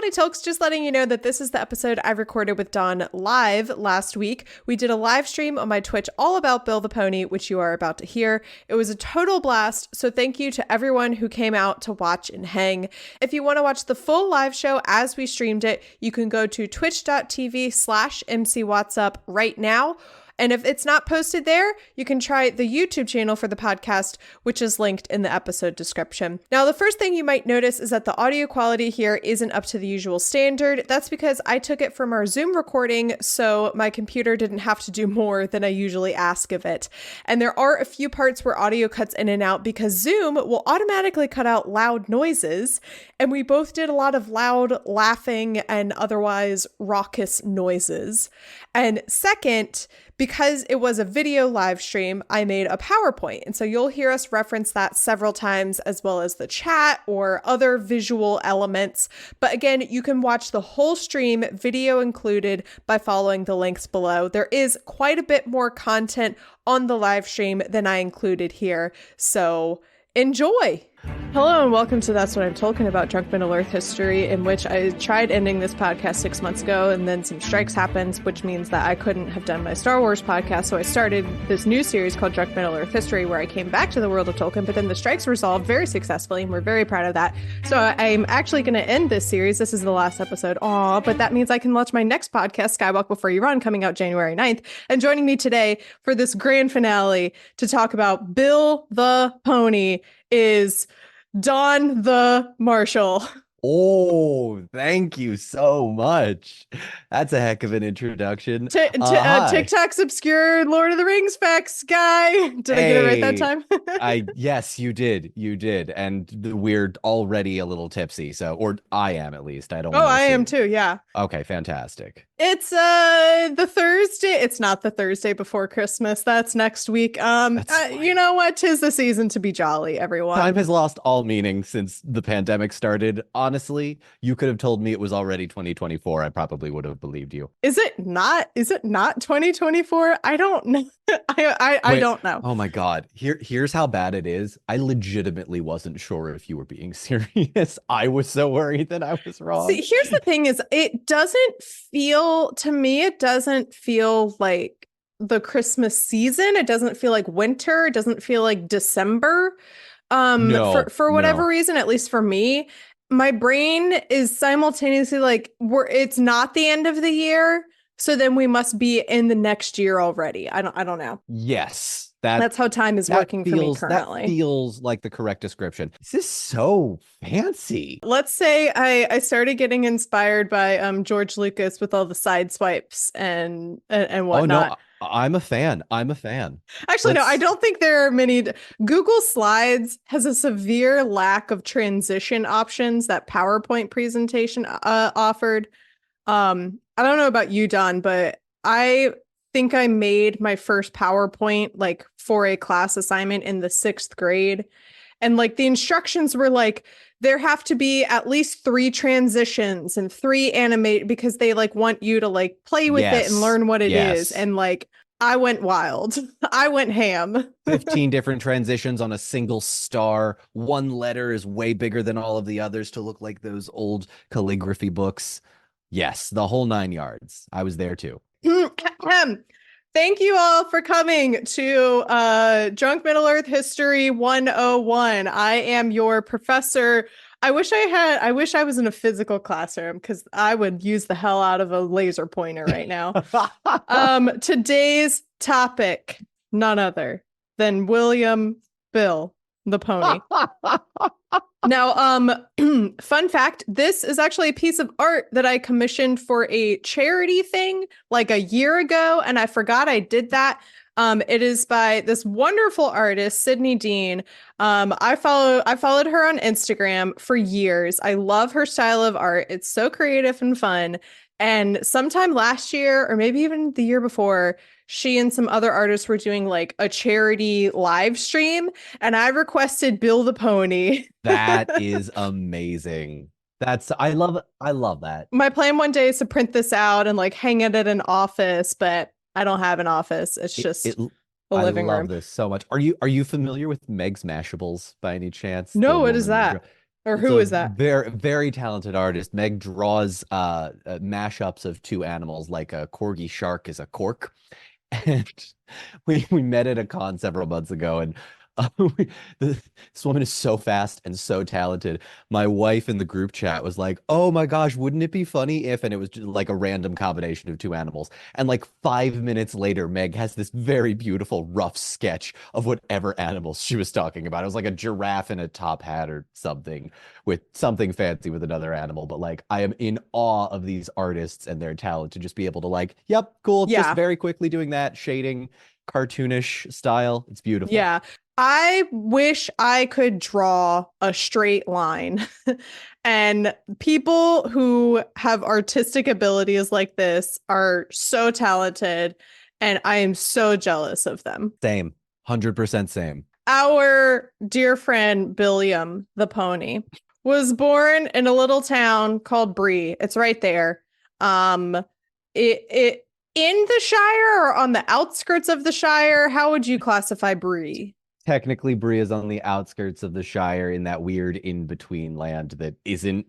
Howdy, Tolks. Just letting you know that this is the episode I recorded with Don live last week. We did a live stream on my Twitch all about Bill the Pony, which you are about to hear. It was a total blast, so thank you to everyone who came out to watch and hang. If you want to watch the full live show as we streamed it, you can go to twitch.tv/MCWhatsUp right now. And if it's not posted there, you can try the YouTube channel for the podcast, which is linked in the episode description. Now, the first thing you might notice is that the audio quality here isn't up to the usual standard. That's because I took it from our Zoom recording, so my computer didn't have to do more than I usually ask of it. And there are a few parts where audio cuts in and out because Zoom will automatically cut out loud noises. And we both did a lot of loud laughing and otherwise raucous noises. And second, because it was a video live stream, I made a PowerPoint. And so you'll hear us reference that several times, as well as the chat or other visual elements. But again, you can watch the whole stream, video included, by following the links below. There is quite a bit more content on the live stream than I included here. So enjoy. Hello and welcome to That's What I'm Talking About, Drunk Middle-earth history, in which I tried ending this podcast 6 months ago, and then some strikes happened, which means that I couldn't have done my Star Wars podcast, so I started this new series called Drunk Middle-earth History, where I came back to the world of Tolkien, but then the strikes resolved very successfully, and we're very proud of that. So I'm actually going to end this series. This is the last episode. Aw, but that means I can launch my next podcast, Skywalk Before You Run, coming out January 9th, and joining me today for this grand finale to talk about Bill the Pony is Don the Marshall. Oh, thank you so much. That's a heck of an introduction. TikTok's obscure Lord of the Rings facts guy. Did I get it right that time? Yes, you did. You did. And we're already a little tipsy. So, or I am at least. I don't. Oh, I am too. Yeah. Okay, fantastic. It's the Thursday. It's not the Thursday before Christmas. That's next week. You know what? 'Tis the season to be jolly, everyone. Time has lost all meaning since the pandemic started. Honestly, you could have told me it was already 2024. I probably would have believed you. Is it not? Is it not 2024? I don't know. I don't know. Oh my God. Here's how bad it is. I legitimately wasn't sure if you were being serious. I was so worried that I was wrong. See, here's the thing is it doesn't feel like the Christmas season. It doesn't feel like winter. It doesn't feel like December. For whatever reason, at least for me, my brain is simultaneously like it's not the end of the year. So then we must be in the next year already. I don't know. Yes. That's how time is working for me currently. That feels like the correct description. This is so fancy. Let's say I started getting inspired by George Lucas with all the side swipes and whatnot. Oh, no, I'm a fan. Actually, no, I don't think there are many. Google Slides has a severe lack of transition options that PowerPoint presentation offered. I don't know about you, Don, but I think I made my first PowerPoint like for a class assignment in the 6th grade. And like the instructions were like, there have to be at least 3 transitions and 3 animate because they like want you to like play with it and learn what it is. And like, I went wild. I went ham. 15 different transitions on a single star. One letter is way bigger than all of the others to look like those old calligraphy books. Yes, the whole 9 yards. I was there too. Thank you all for coming to Drunk Middle-earth History 101. I am your professor. I wish I was in a physical classroom because I would use the hell out of a laser pointer right now. Today's topic, none other than William Bill the Pony. Now, fun fact, this is actually a piece of art that I commissioned for a charity thing like a year ago, and I forgot I did that. It is by this wonderful artist, Sydney Dean. I followed her on Instagram for years. I love her style of art. It's so creative and fun. And sometime last year, or maybe even the year before, she and some other artists were doing like a charity live stream, and I requested Bill the Pony. That is amazing. I love that. My plan one day is to print this out and like hang it at an office, but I don't have an office. It's just a living room. I love this so much. Are you familiar with Meg's Mashables by any chance? No, what is that? Or It's who a is that? very, very talented artist. Meg draws mashups of two animals, like a corgi shark is a cork. And we met at a con several months ago, and we, this woman is so fast and so talented. My wife in the group chat was like, "Oh my gosh, wouldn't it be funny if?" And it was just like a random combination of two animals. And like 5 minutes later, Meg has this very beautiful rough sketch of whatever animals she was talking about. It was like a giraffe in a top hat or something with something fancy with another animal. But like, I am in awe of these artists and their talent to just be able to like, yep, cool, just Yeah. very quickly doing that, shading, cartoonish style. It's beautiful. Yeah. I wish I could draw a straight line. And people who have artistic abilities like this are so talented, and I am so jealous of them. Same. 100% same. Our dear friend Billiam the pony was born in a little town called Bree. It's right there. Um, it in the Shire or on the outskirts of the Shire? How would you classify Bree? Technically, Bree is on the outskirts of the Shire in that weird in-between land that isn't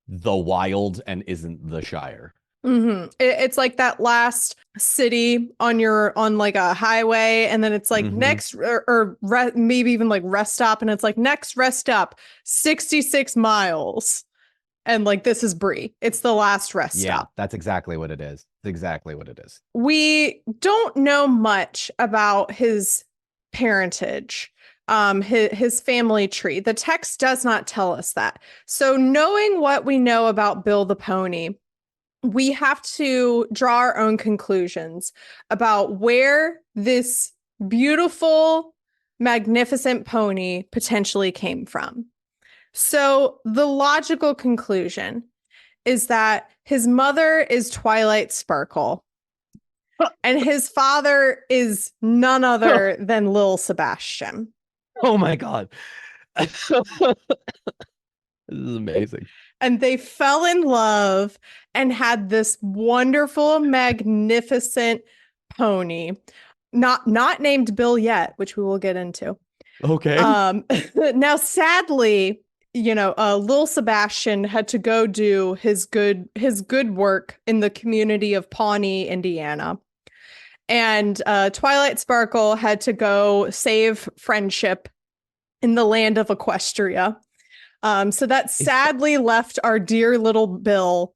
the wild and isn't the Shire. It's like that last city on like a highway, and then it's like Hmm. next maybe even like rest stop, and it's like next rest stop 66 miles, and like this is Bree. It's the last rest Yeah, stop. that's exactly what it is. It's exactly what it is. We don't know much about his parentage, his family tree. The text does not tell us that. So knowing what we know about Bill the pony, we have to draw our own conclusions about where this beautiful, magnificent pony potentially came from. So, the logical conclusion is that his mother is Twilight Sparkle, and his father is none other than Lil Sebastian. Oh my God. This is amazing. And they fell in love and had this wonderful, magnificent pony, not named Bill yet, which we will get into. Okay. Now, sadly, Lil Sebastian had to go do his good work in the community of Pawnee, Indiana. And Twilight Sparkle had to go save friendship in the land of Equestria. So that Is sadly left our dear little Bill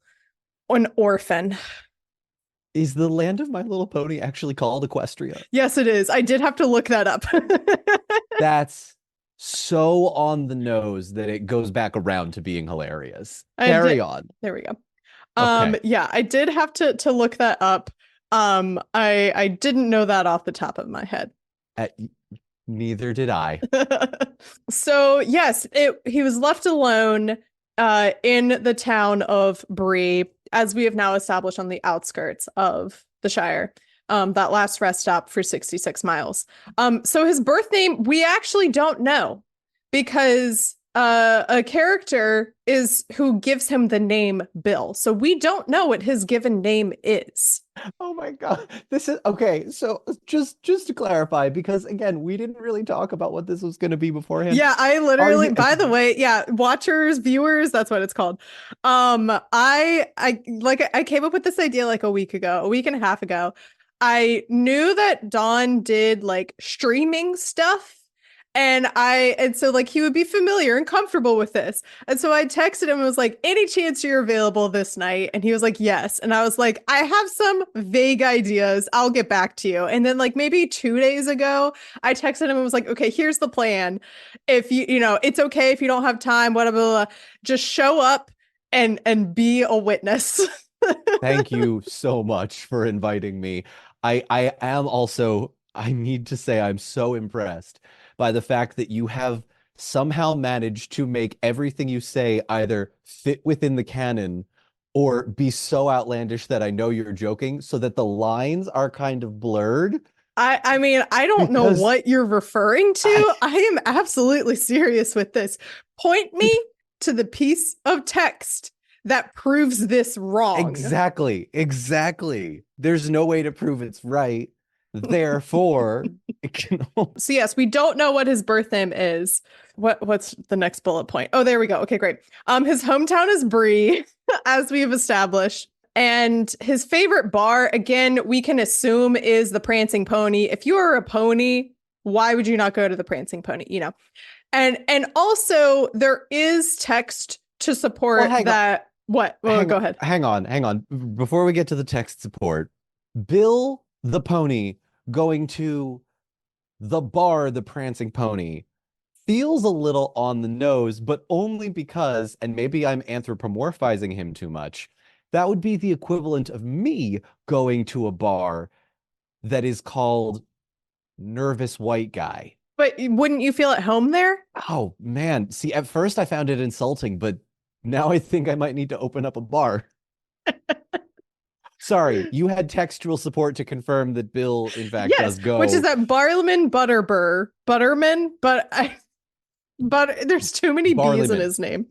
an orphan. is the land of My Little Pony actually called Equestria? Yes, it is. I did have to look that up. That's so on the nose that it goes back around to being hilarious. I did. Carry on. There we go. Okay. Yeah, I did have to look that up. I didn't know that off the top of my head. Uh, Neither did I. So yes, he was left alone in the town of Bree, as we have now established on the outskirts of the Shire. That last rest stop for 66 miles. So his birth name, we actually don't know, because a character is who gives him the name Bill. So we don't know what his given name is. Oh my God. This is okay. So just to clarify, because again, we didn't really talk about what this was going to be beforehand. Yeah, I Are literally, you by the way, yeah, watchers, viewers, that's what it's called. I came up with this idea like a week ago, a week and a half ago. I knew that Don did like streaming stuff, and so like he would be familiar and comfortable with this. And so I texted him and was like, "Any chance you're available this night?" And he was like, "Yes." And I was like, "I have some vague ideas. I'll get back to you." And then like maybe 2 days ago, I texted him and was like, "Okay, here's the plan. If it's okay if you don't have time, whatever, blah, blah, just show up and be a witness." Thank you so much for inviting me. I am also, I need to say, I'm so impressed by the fact that you have somehow managed to make everything you say either fit within the canon or be so outlandish that I know you're joking, so that the lines are kind of blurred. I mean, I don't know Because what you're referring I to. I am absolutely serious with this. Point me to the piece of text that proves this wrong. exactly, exactly. There's no way to prove it's right. Therefore, it can So yes, we don't know what his birth name is. What's the next bullet point? Oh, there we go. Okay, great. His hometown is Bree, as we've established. And his favorite bar, again, we can assume is the Prancing Pony. If you are a pony, why would you not go to the Prancing Pony? You know. And also there is text to support that. What? Well, go ahead. Hang on. Before we get to the text support, Bill the pony going to the bar, the Prancing Pony, feels a little on the nose, but only because, and maybe I'm anthropomorphizing him too much, that would be the equivalent of me going to a bar that is called Nervous White Guy. But wouldn't you feel at home there? Oh, man. See, at first I found it insulting, but now I think I might need to open up a bar. Sorry, you had textual support to confirm that Bill, in fact, does go. Which is that Barliman Butterman, but there's too many B's in his name.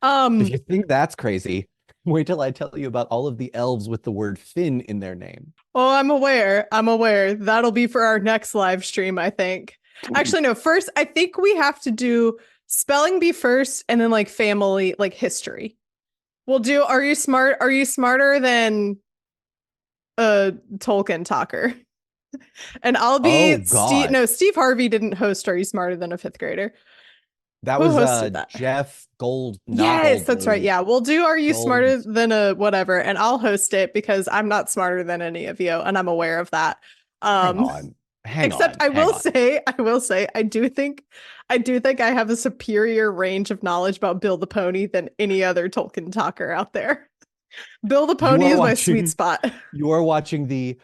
If you think that's crazy, wait till I tell you about all of the elves with the word Finn in their name. Oh, I'm aware. That'll be for our next live stream, I think. Actually, no, first, I think we have to do spelling bee first and then like family, like history. We'll do, are you smarter than a Tolkien talker? And I'll be Steve Harvey didn't host Are You Smarter Than a Fifth Grader? That was that? Jeff Gold. Yes, that's right. Yeah, we'll do Are You Smarter Than a Whatever, and I'll host it because I'm not smarter than any of you, and I'm aware of that. I will say, I do think I have a superior range of knowledge about Bill the Pony than any other Tolkien talker out there. Bill the Pony is my sweet spot. You are watching the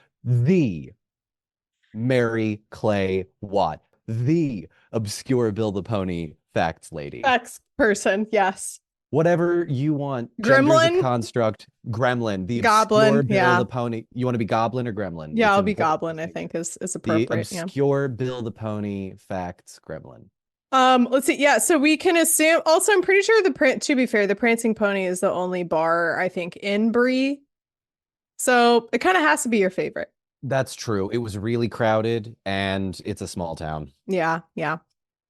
Mary Clay Watt, the obscure Bill the Pony facts lady. Facts person, yes. Whatever you want. Gremlin, the construct, Gremlin, the Goblin, obscure Bill the Pony. You want to be Goblin or Gremlin? Yeah, I'll be Goblin. I think is appropriate. The obscure Bill the Pony facts Gremlin. Let's see. Yeah, so we can assume. Also, I'm pretty sure to be fair, the Prancing Pony is the only bar I think in Bree. So it kind of has to be your favorite. That's true. It was really crowded, and it's a small town. Yeah.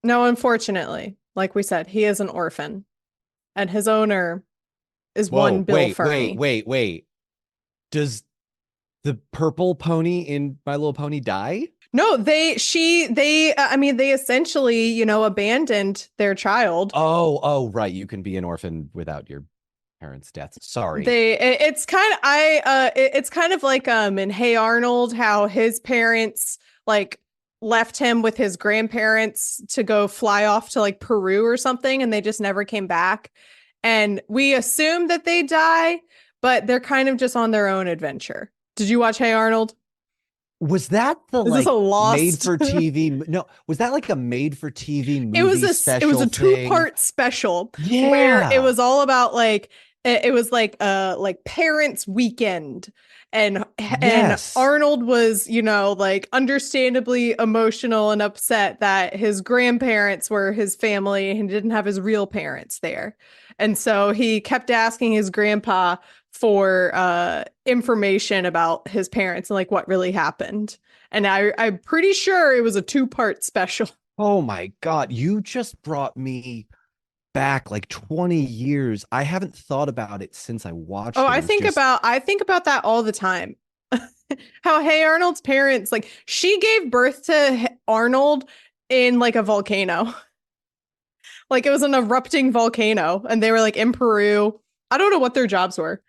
No, unfortunately, like we said, he is an orphan. And his owner is one Bill Fernie. Wait. Does the purple pony in My Little Pony die? No, they essentially, abandoned their child. Oh, right. You can be an orphan without your parents' death. Sorry. It's kind of like in Hey Arnold, how his parents like left him with his grandparents to go fly off to like Peru or something, and they just never came back. And we assume that they die, but they're kind of just on their own adventure. Did you watch Hey Arnold? Was that made for TV? No, was that like a made for TV movie? It was a 2-part special. Yeah, where it was all about like it was like parents' weekend. And Arnold was, like understandably emotional and upset that his grandparents were his family and didn't have his real parents there. And so he kept asking his grandpa for information about his parents and like what really happened. And I'm pretty sure it was a 2-part special. Oh my God, you just brought me back like 20 years. I haven't thought about it since I watched it. I think about that all the time. How Hey Arnold's parents, like she gave birth to Arnold in like a volcano. Like it was an erupting volcano and they were like in Peru. I don't know what their jobs were.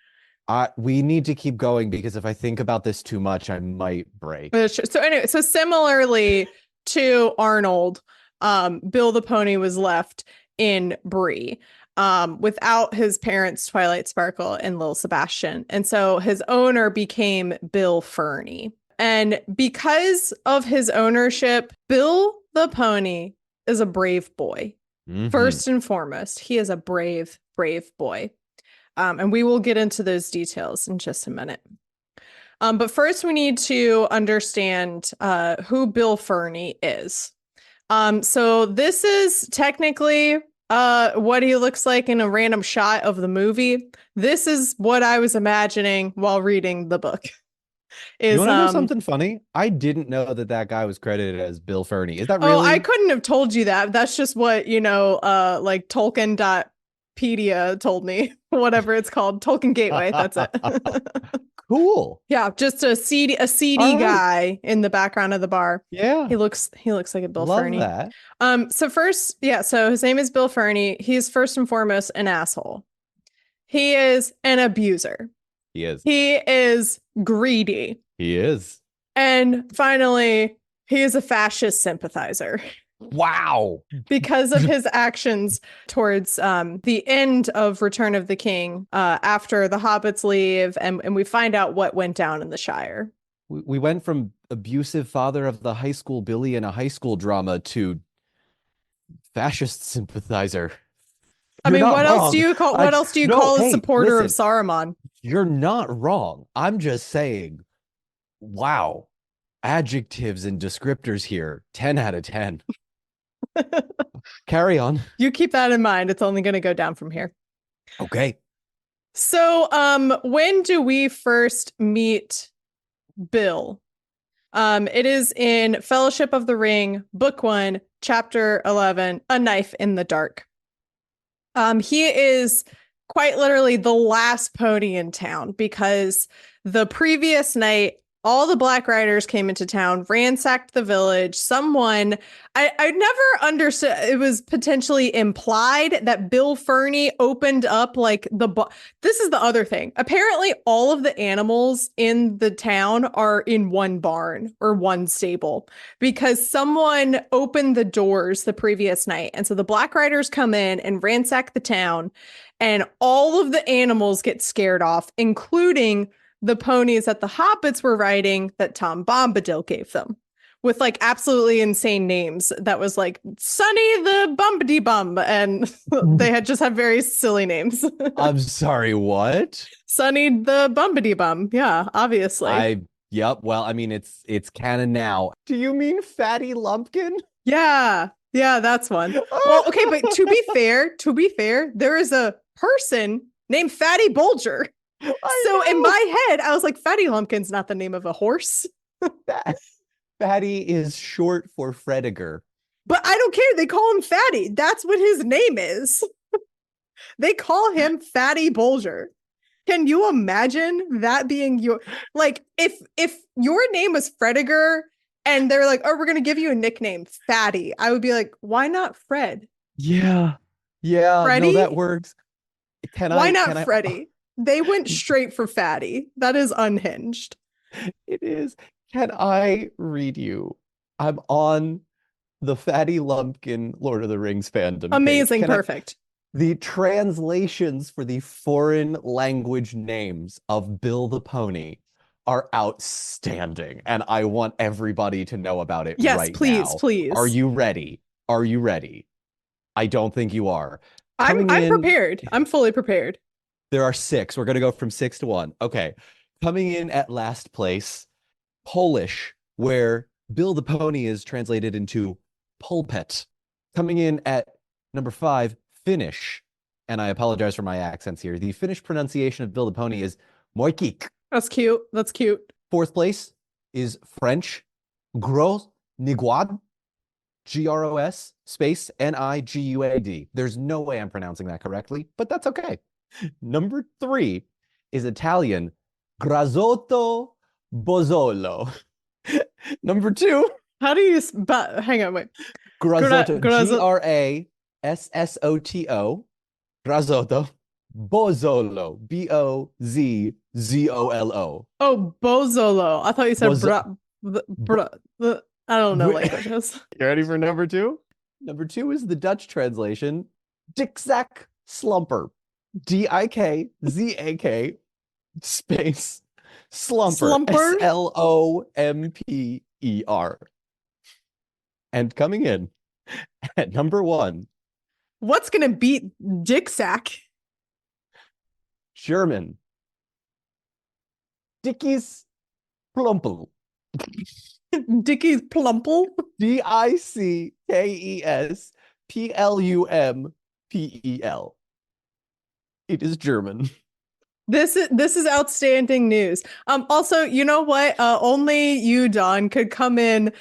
We need to keep going because if I think about this too much, I might break. So anyway, so similarly to Arnold, Bill the Pony was left in Bree without his parents, Twilight Sparkle and Lil Sebastian. And so his owner became Bill Fernie. And because of his ownership, Bill the Pony is a brave boy. Mm-hmm. First and foremost, he is a brave boy. And we will get into those details in just a minute. But first, we need to understand who Bill Fernie is. So this is technically what he looks like in a random shot of the movie. This is what I was imagining while reading the book. You is want to know something funny? I didn't know that that guy was credited as Bill Ferny. Is that oh, I really? couldn't have told you that. That's just what, like Tolkien.pedia told me. Whatever it's called. Tolkien Gateway. That's it. Cool. Yeah, just a seedy All right. guy in the background of the bar. Yeah. He looks like a Bill Love Ferny. that. So first, yeah, so his name is Bill Ferny. He's first and foremost an asshole. He is an abuser. He is. He is greedy. He is. And finally, he is a fascist sympathizer Wow. because of his actions towards the end of Return of the King after the hobbits leave and we find out what went down in the Shire. We went from abusive father of the high school Billy in a high school drama to fascist sympathizer. I You're mean, not wrong. what else do you No, call a hey, supporter of listen, Saruman? you're not wrong. I'm just saying, wow. Adjectives and descriptors here, 10 out of 10. Carry on. You keep that in mind. It's only going to go down from here. Okay. So, when do we first meet Bill? It is in Fellowship of the Ring, Book 1, Chapter 11, A Knife in the Dark. He is quite literally the last pony in town because the previous night, all the Black Riders came into town, ransacked the village. Someone, I never understood. It was potentially implied that Bill Ferny opened up like this is the other thing. Apparently, all of the animals in the town are in one barn or one stable because someone opened the doors the previous night. And so the Black Riders come in and ransack the town, and all of the animals get scared off, including the ponies that the hobbits were riding that Tom Bombadil gave them with like absolutely insane names. That was like Sonny the Bumpity Bum. And they had just had very silly names. I'm sorry, what? Sonny the Bumpity Bum. Yeah, obviously. Yep. Well, I mean, it's canon now. Do you mean Fatty Lumpkin? Yeah. Yeah, that's one. Well, okay, but to be fair, there is a person named Fatty Bulger. So in my head, I was like, Fatty Lumpkin's not the name of a horse. Fatty is short for Frediger. But I don't care. They call him Fatty. That's what his name is. They call him Fatty Bulger. Can you imagine that being your like if your name was Frediger and they're like, oh, we're gonna give you a nickname, Fatty, I would be like, why not Fred? Yeah. Yeah. Freddy? No, that works. Why not Freddy? They went straight for Fatty. That is unhinged. It is. Can I read you? I'm on the Fatty Lumpkin Lord of the Rings fandom Amazing, page. perfect. The translations for the foreign language names of Bill the Pony are outstanding, and I want everybody to know about it Yes, right please, now. please. Are you ready? Are you ready? I don't think you are. I'm prepared. I'm fully prepared. There are 6. We're going to go from 6 to 1. Okay. Coming in at last place, Polish, where Bill the Pony is translated into pulpit. Coming in at number 5, Finnish. And I apologize for my accents here. The Finnish pronunciation of Bill the Pony is moikik. That's cute. That's cute. 4th place is French, Gros Niguad. Gros space Niguad. There's no way I'm pronouncing that correctly, but that's okay. Number 3 is Italian, Grazotto Bozzolo. Number 2, how do you hang on, wait. Grazotto, Grassoto, Grazotto, Bozzolo, Bozzolo. Oh, Bozolo. I thought you said I don't know languages. You ready for number 2? Number 2 is the Dutch translation, Dikzak Slumper. Dikzak space Slumper. Slomper. And coming in at number 1. What's gonna beat Dick Sack? German. Dickies Plumpel. Dickie's Plumple? Dickesplumppel. It is German. this is outstanding news. Also, you know what? Only you, Don, could come in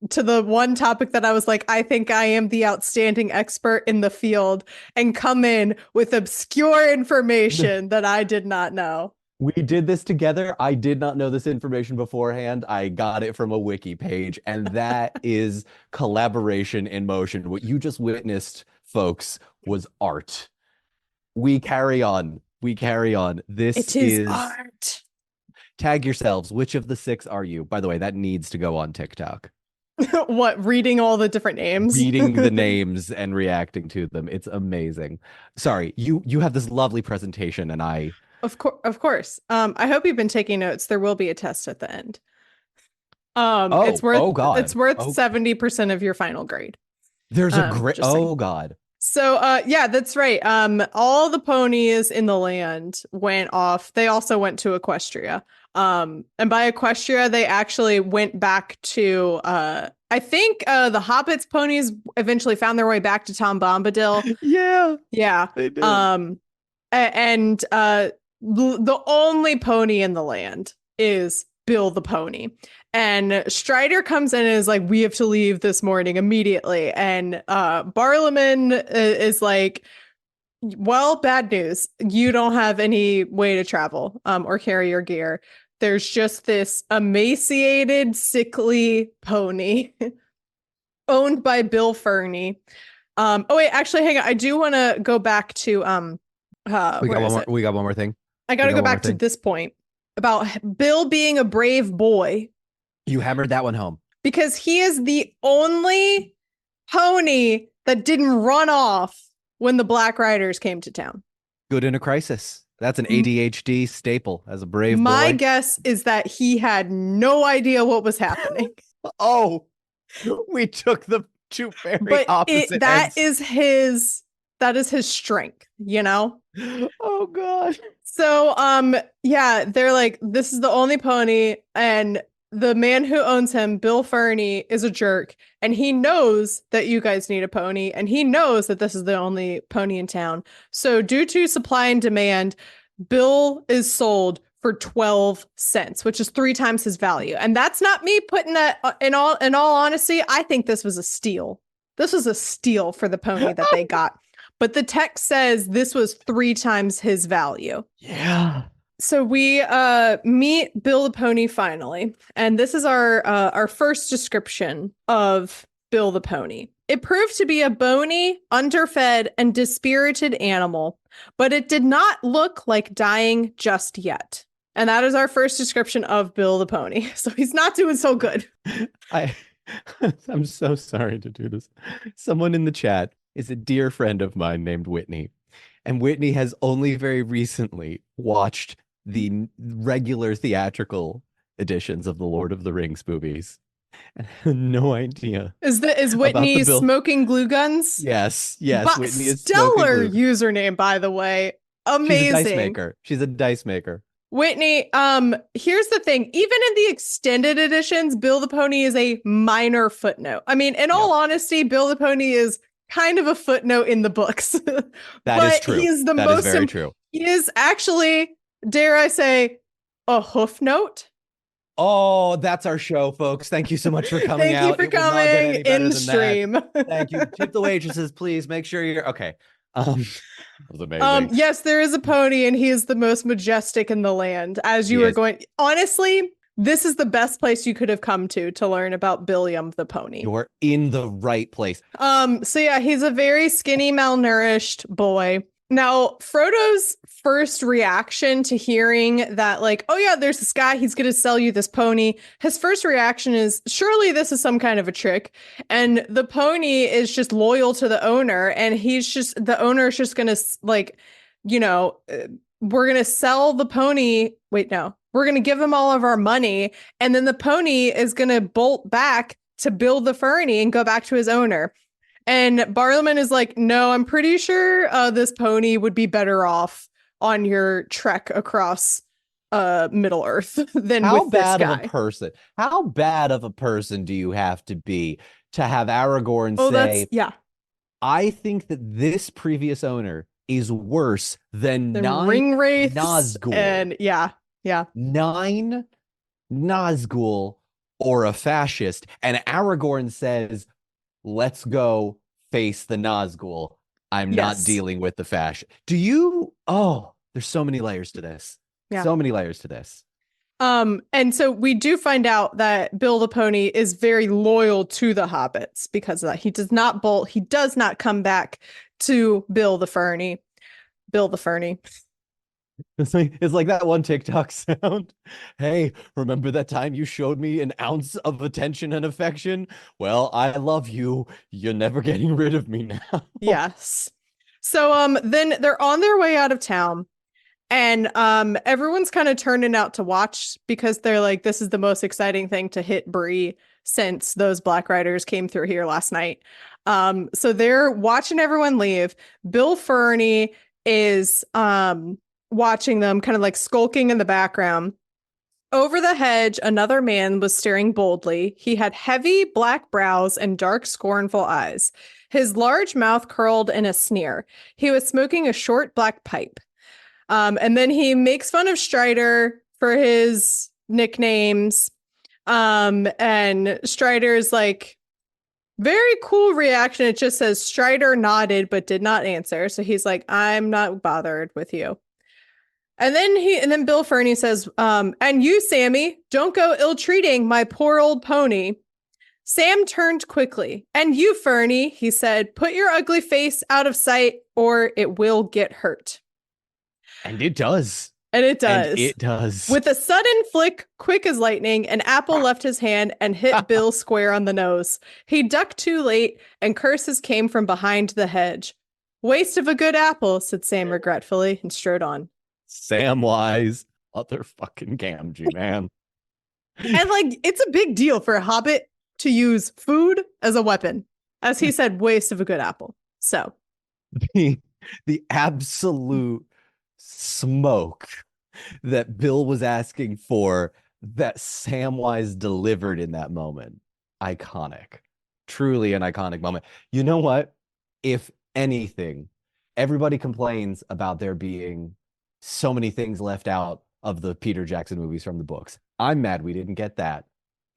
to the one topic that I was like, I think I am the outstanding expert in the field, and come in with obscure information that I did not know. We did this together. I did not know this information beforehand. I got it from a wiki page, and that is collaboration in motion. What you just witnessed, folks, was art. We carry on. We carry on. This It is is art. tag yourselves. Which of the six are you? By the way, that needs to go on TikTok. What, reading all the different names? Reading the names and reacting to them. It's amazing. Sorry, you have this lovely presentation, and I Of course. I hope you've been taking notes. There will be a test at the end. oh oh It's God. worth Oh, 70% of your final grade. there's a great Just saying. oh God. So yeah, that's right. All the ponies in the land went off. They also went to Equestria. And by Equestria, they actually went back to I think the Hobbit's ponies eventually found their way back to Tom Bombadil. Yeah, Yeah. they did. And the only pony in the land is Bill the pony. And Strider comes in and is like, we have to leave this morning immediately. And Barlaman is like, well, bad news. You don't have any way to travel or carry your gear. There's just this emaciated, sickly pony owned by Bill Fernie. Oh wait, actually, hang on. I do want to go back to where is it? We got one more thing. I got to go back to this point about Bill being a brave boy, You hammered that one home. because he is the only pony that didn't run off when the Black Riders came to town. Good in a crisis. That's an ADHD staple as a brave My boy. guess is that he had no idea what was happening. Oh, we took the two very But opposite that ends. is his strength, you know? Oh God. So yeah, they're like, this is the only pony, and the man who owns him, Bill Fernie, is a jerk, and he knows that you guys need a pony, and he knows that this is the only pony in town. So due to supply and demand, Bill is sold for 12 cents, which is 3 times his value. And that's not me putting that in all honesty, I think this was a steal. This was a steal for the pony that they got. But the text says this was 3 times his value. Yeah. So we meet Bill the pony finally, and this is our first description of Bill the pony. It proved to be a bony, underfed, and dispirited animal, but it did not look like dying just yet. And that is our first description of Bill the pony. So he's not doing so good. I'm so sorry to do this. Someone in the chat is a dear friend of mine named Whitney, and Whitney has only very recently watched the regular theatrical editions of the Lord of the Rings movies. And I have no idea. Is about Whitney the Bill. smoking glue guns? Yes, But Whitney is stellar smoking glue. username, by the way. Amazing. She's a dice maker. She's a dice maker. Whitney, here's the thing. Even in the extended editions, Bill the Pony is a minor footnote. I mean, in all honesty, Bill the Pony is kind of a footnote in the books. That is true. He is the That most is very true. He is actually, dare I say, a hoof note. Oh, that's our show, folks. Thank you so much for coming out. Thank you for coming in stream. Thank you. Tip the waitresses, please. Make sure you're okay. That was amazing. Yes, there is a pony, and he is the most majestic in the land. As you were going, honestly, this is the best place you could have come to learn about Billiam the pony. You're in the right place. So yeah, he's a very skinny, malnourished boy. Now, Frodo's first reaction to hearing that, like, oh yeah, there's this guy, he's going to sell you this pony. His first reaction is, surely this is some kind of a trick. And the pony is just loyal to the owner. And the owner is just going to, like, you know, we're going to sell the pony. Wait, no, we're going to give him all of our money. And then the pony is going to bolt back to Bill the Fernie and go back to his owner. And Barlaman is like, no, I'm pretty sure this pony would be better off on your trek across Middle Earth than with this guy. How bad of a person do you have to be to have Aragorn say, yeah, I think that this previous owner is worse than The nine ring wraiths Nazgul. and yeah. Nine Nazgul or a fascist. And Aragorn says, let's go face the Nazgul. I'm not Yes. dealing with the fascist. Do you? Oh, there's so many layers to this. Yeah. So many layers to this. And so we do find out that Bill the Pony is very loyal to the hobbits because of that. He does not bolt, he does not come back to Bill the Ferny. Bill the Ferny. It's like that one TikTok sound. Hey, remember that time you showed me an ounce of attention and affection? Well, I love you. You're never getting rid of me now. Yes. So then they're on their way out of town. And everyone's kind of turning out to watch because they're like, this is the most exciting thing to hit Bree since those Black Riders came through here last night. So they're watching everyone leave. Bill Ferny is watching them, kind of like skulking in the background. Over the hedge, another man was staring boldly. He had heavy black brows and dark, scornful eyes. His large mouth curled in a sneer. He was smoking a short black pipe. And then he makes fun of Strider for his nicknames. And Strider's like, very cool reaction. It just says Strider nodded but did not answer. So he's like, I'm not bothered with you. And then Bill Ferny says, and you, Sammy, don't go ill-treating my poor old pony. Sam turned quickly. And you, Ferny, he said, put your ugly face out of sight or it will get hurt. And it does. And it does. And it does. With a sudden flick, quick as lightning, an apple left his hand and hit Bill square on the nose. He ducked too late, and curses came from behind the hedge. Waste of a good apple, said Sam regretfully, and strode on. Samwise, motherfucking Gamgee, man. And like, it's a big deal for a hobbit to use food as a weapon. As he said, waste of a good apple. So the absolute smoke that Bill was asking for, that Samwise delivered in that moment. Iconic. Truly an iconic moment. You know what? If anything, everybody complains about there being so many things left out of the Peter Jackson movies from the books. I'm mad we didn't get that.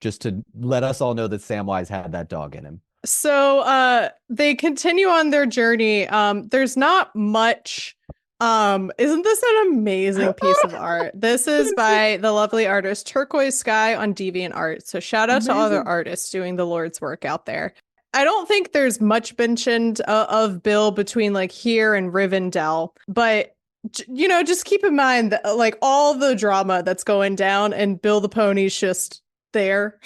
Just to let us all know that Samwise had that dog in him. So they continue on their journey. There's not much. Isn't this an amazing piece of art? This is by the lovely artist Turquoise Sky on DeviantArt. So shout out to other artists doing the Lord's work out there. I don't think there's much mentioned of Bill between like here and Rivendell, but you know, just keep in mind that like all the drama that's going down and Bill the Pony's just there.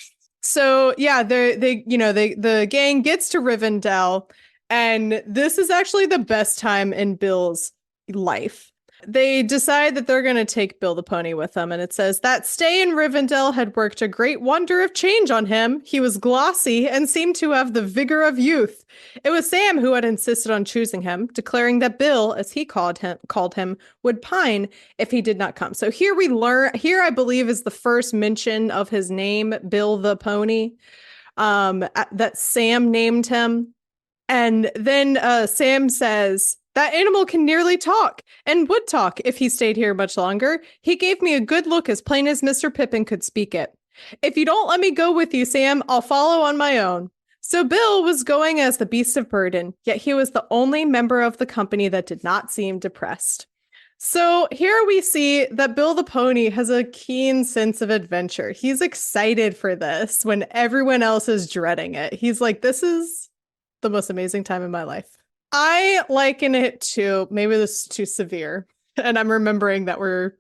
So yeah, the gang gets to Rivendell, and this is actually the best time in Bill's life. They decide that they're going to take Bill the Pony with them, and it says that stay in Rivendell had worked a great wonder of change on him. He was glossy and seemed to have the vigor of youth. It was Sam who had insisted on choosing him, declaring that Bill, as he called him, would pine if he did not come. So here I believe is the first mention of his name, Bill the Pony, that Sam named him. And then Sam says, that animal can nearly talk, and would talk if he stayed here much longer. He gave me a good look as plain as Mr. Pippin could speak it. If you don't let me go with you, Sam, I'll follow on my own. So Bill was going as the beast of burden, yet he was the only member of the company that did not seem depressed. So here we see that Bill the Pony has a keen sense of adventure. He's excited for this when everyone else is dreading it. He's like, this is the most amazing time in my life. I liken it to, maybe this is too severe, and I'm remembering that we're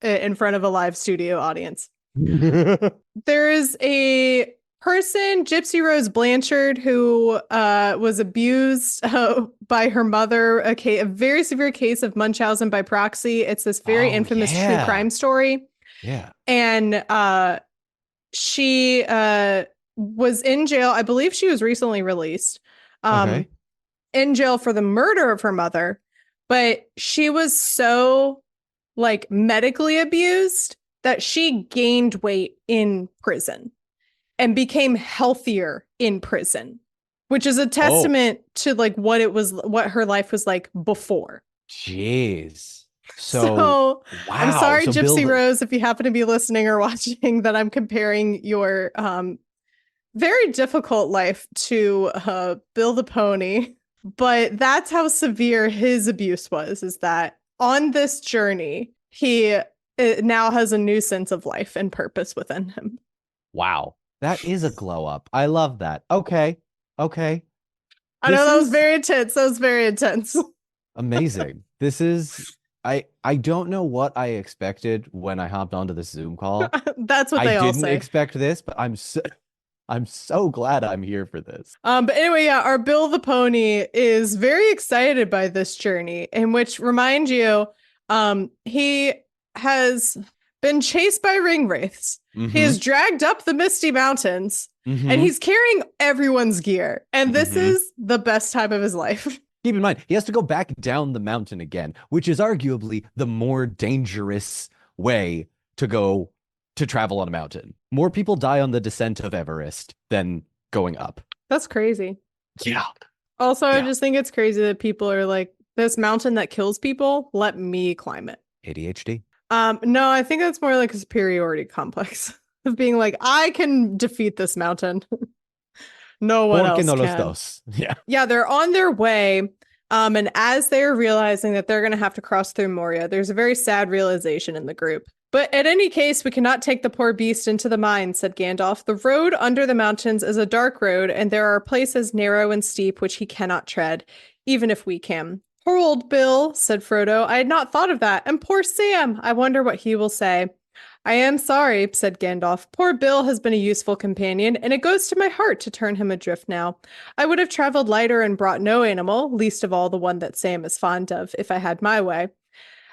in front of a live studio audience. There is a person, Gypsy Rose Blanchard, who was abused by her mother, a very severe case of Munchausen by proxy. It's this very infamous true crime story. Yeah. And she was in jail. I believe she was recently released. Okay. In jail for the murder of her mother, but she was so like medically abused that she gained weight in prison and became healthier in prison, which is a testament to like what her life was like before. Jeez. So, So I'm wow. sorry, So Bill, Gypsy Rose, if you happen to be listening or watching, that I'm comparing your very difficult life to Bill the Pony. But that's how severe his abuse was, is that on this journey, he now has a new sense of life and purpose within him. wow. That is a glow up. I love that. Okay. Okay. I know This that was is very intense. That was very intense. amazing. This is I don't know what I expected when I hopped onto this Zoom call. That's what I they all didn't say. expect this, but I'm so glad I'm here for this. But anyway, yeah, our Bill the Pony is very excited by this journey, in which, remind you, he has been chased by ring wraiths. He Mm-hmm. is dragged up the Misty Mountains, and Mm-hmm. he's carrying everyone's gear. And this Mm-hmm. is the best time of his life. Keep in mind, he has to go back down the mountain again, which is arguably the more dangerous way to go to travel on a mountain. More people die on the descent of Everest than going up. That's crazy. Yeah. Also, I Yeah. just think it's crazy that people are like, this mountain that kills people, let me climb it. ADHD. No, I think that's more like a superiority complex of being like, I can defeat this mountain. No one Porque else no los can. dos. Yeah. Yeah, they're on their way. And as they're realizing that they're going to have to cross through Moria, there's a very sad realization in the group. But in any case, we cannot take the poor beast into the mine, said Gandalf. The road under the mountains is a dark road, and there are places narrow and steep which he cannot tread, even if we can. Poor old Bill, said Frodo. I had not thought of that. And poor Sam. I wonder what he will say. I am sorry, said Gandalf. Poor Bill has been a useful companion, and it goes to my heart to turn him adrift now. I would have traveled lighter and brought no animal, least of all the one that Sam is fond of, if I had my way.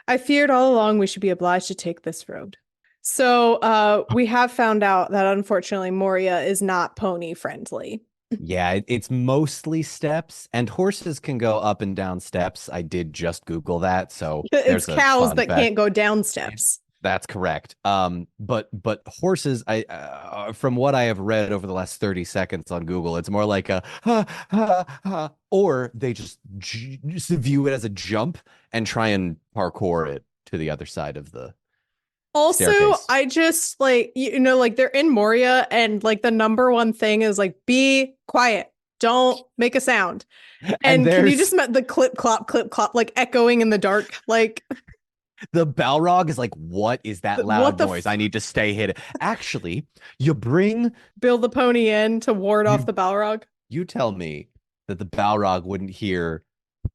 I feared all along we should be obliged to take this road. So we have found out that unfortunately Moria is not pony friendly. Yeah, it's mostly steps, and horses can go up and down steps. I did just Google that, so It's there's a cows fun that fact. can't go down steps. That's correct. But horses, I from what I have read over the last 30 seconds on Google, it's more like a ha, ha, ha, or they just view it as a jump and try and parkour it to the other side of the Also, staircase. I just like, like they're in Moria and like the number one thing is like, be quiet. Don't make a sound. And And can you there's just met the clip clop, like echoing in the dark? Like, the Balrog is like, what is that what loud the noise? I need to stay hidden. Actually, you bring build the pony in to ward off you the Balrog? you tell me that the Balrog wouldn't hear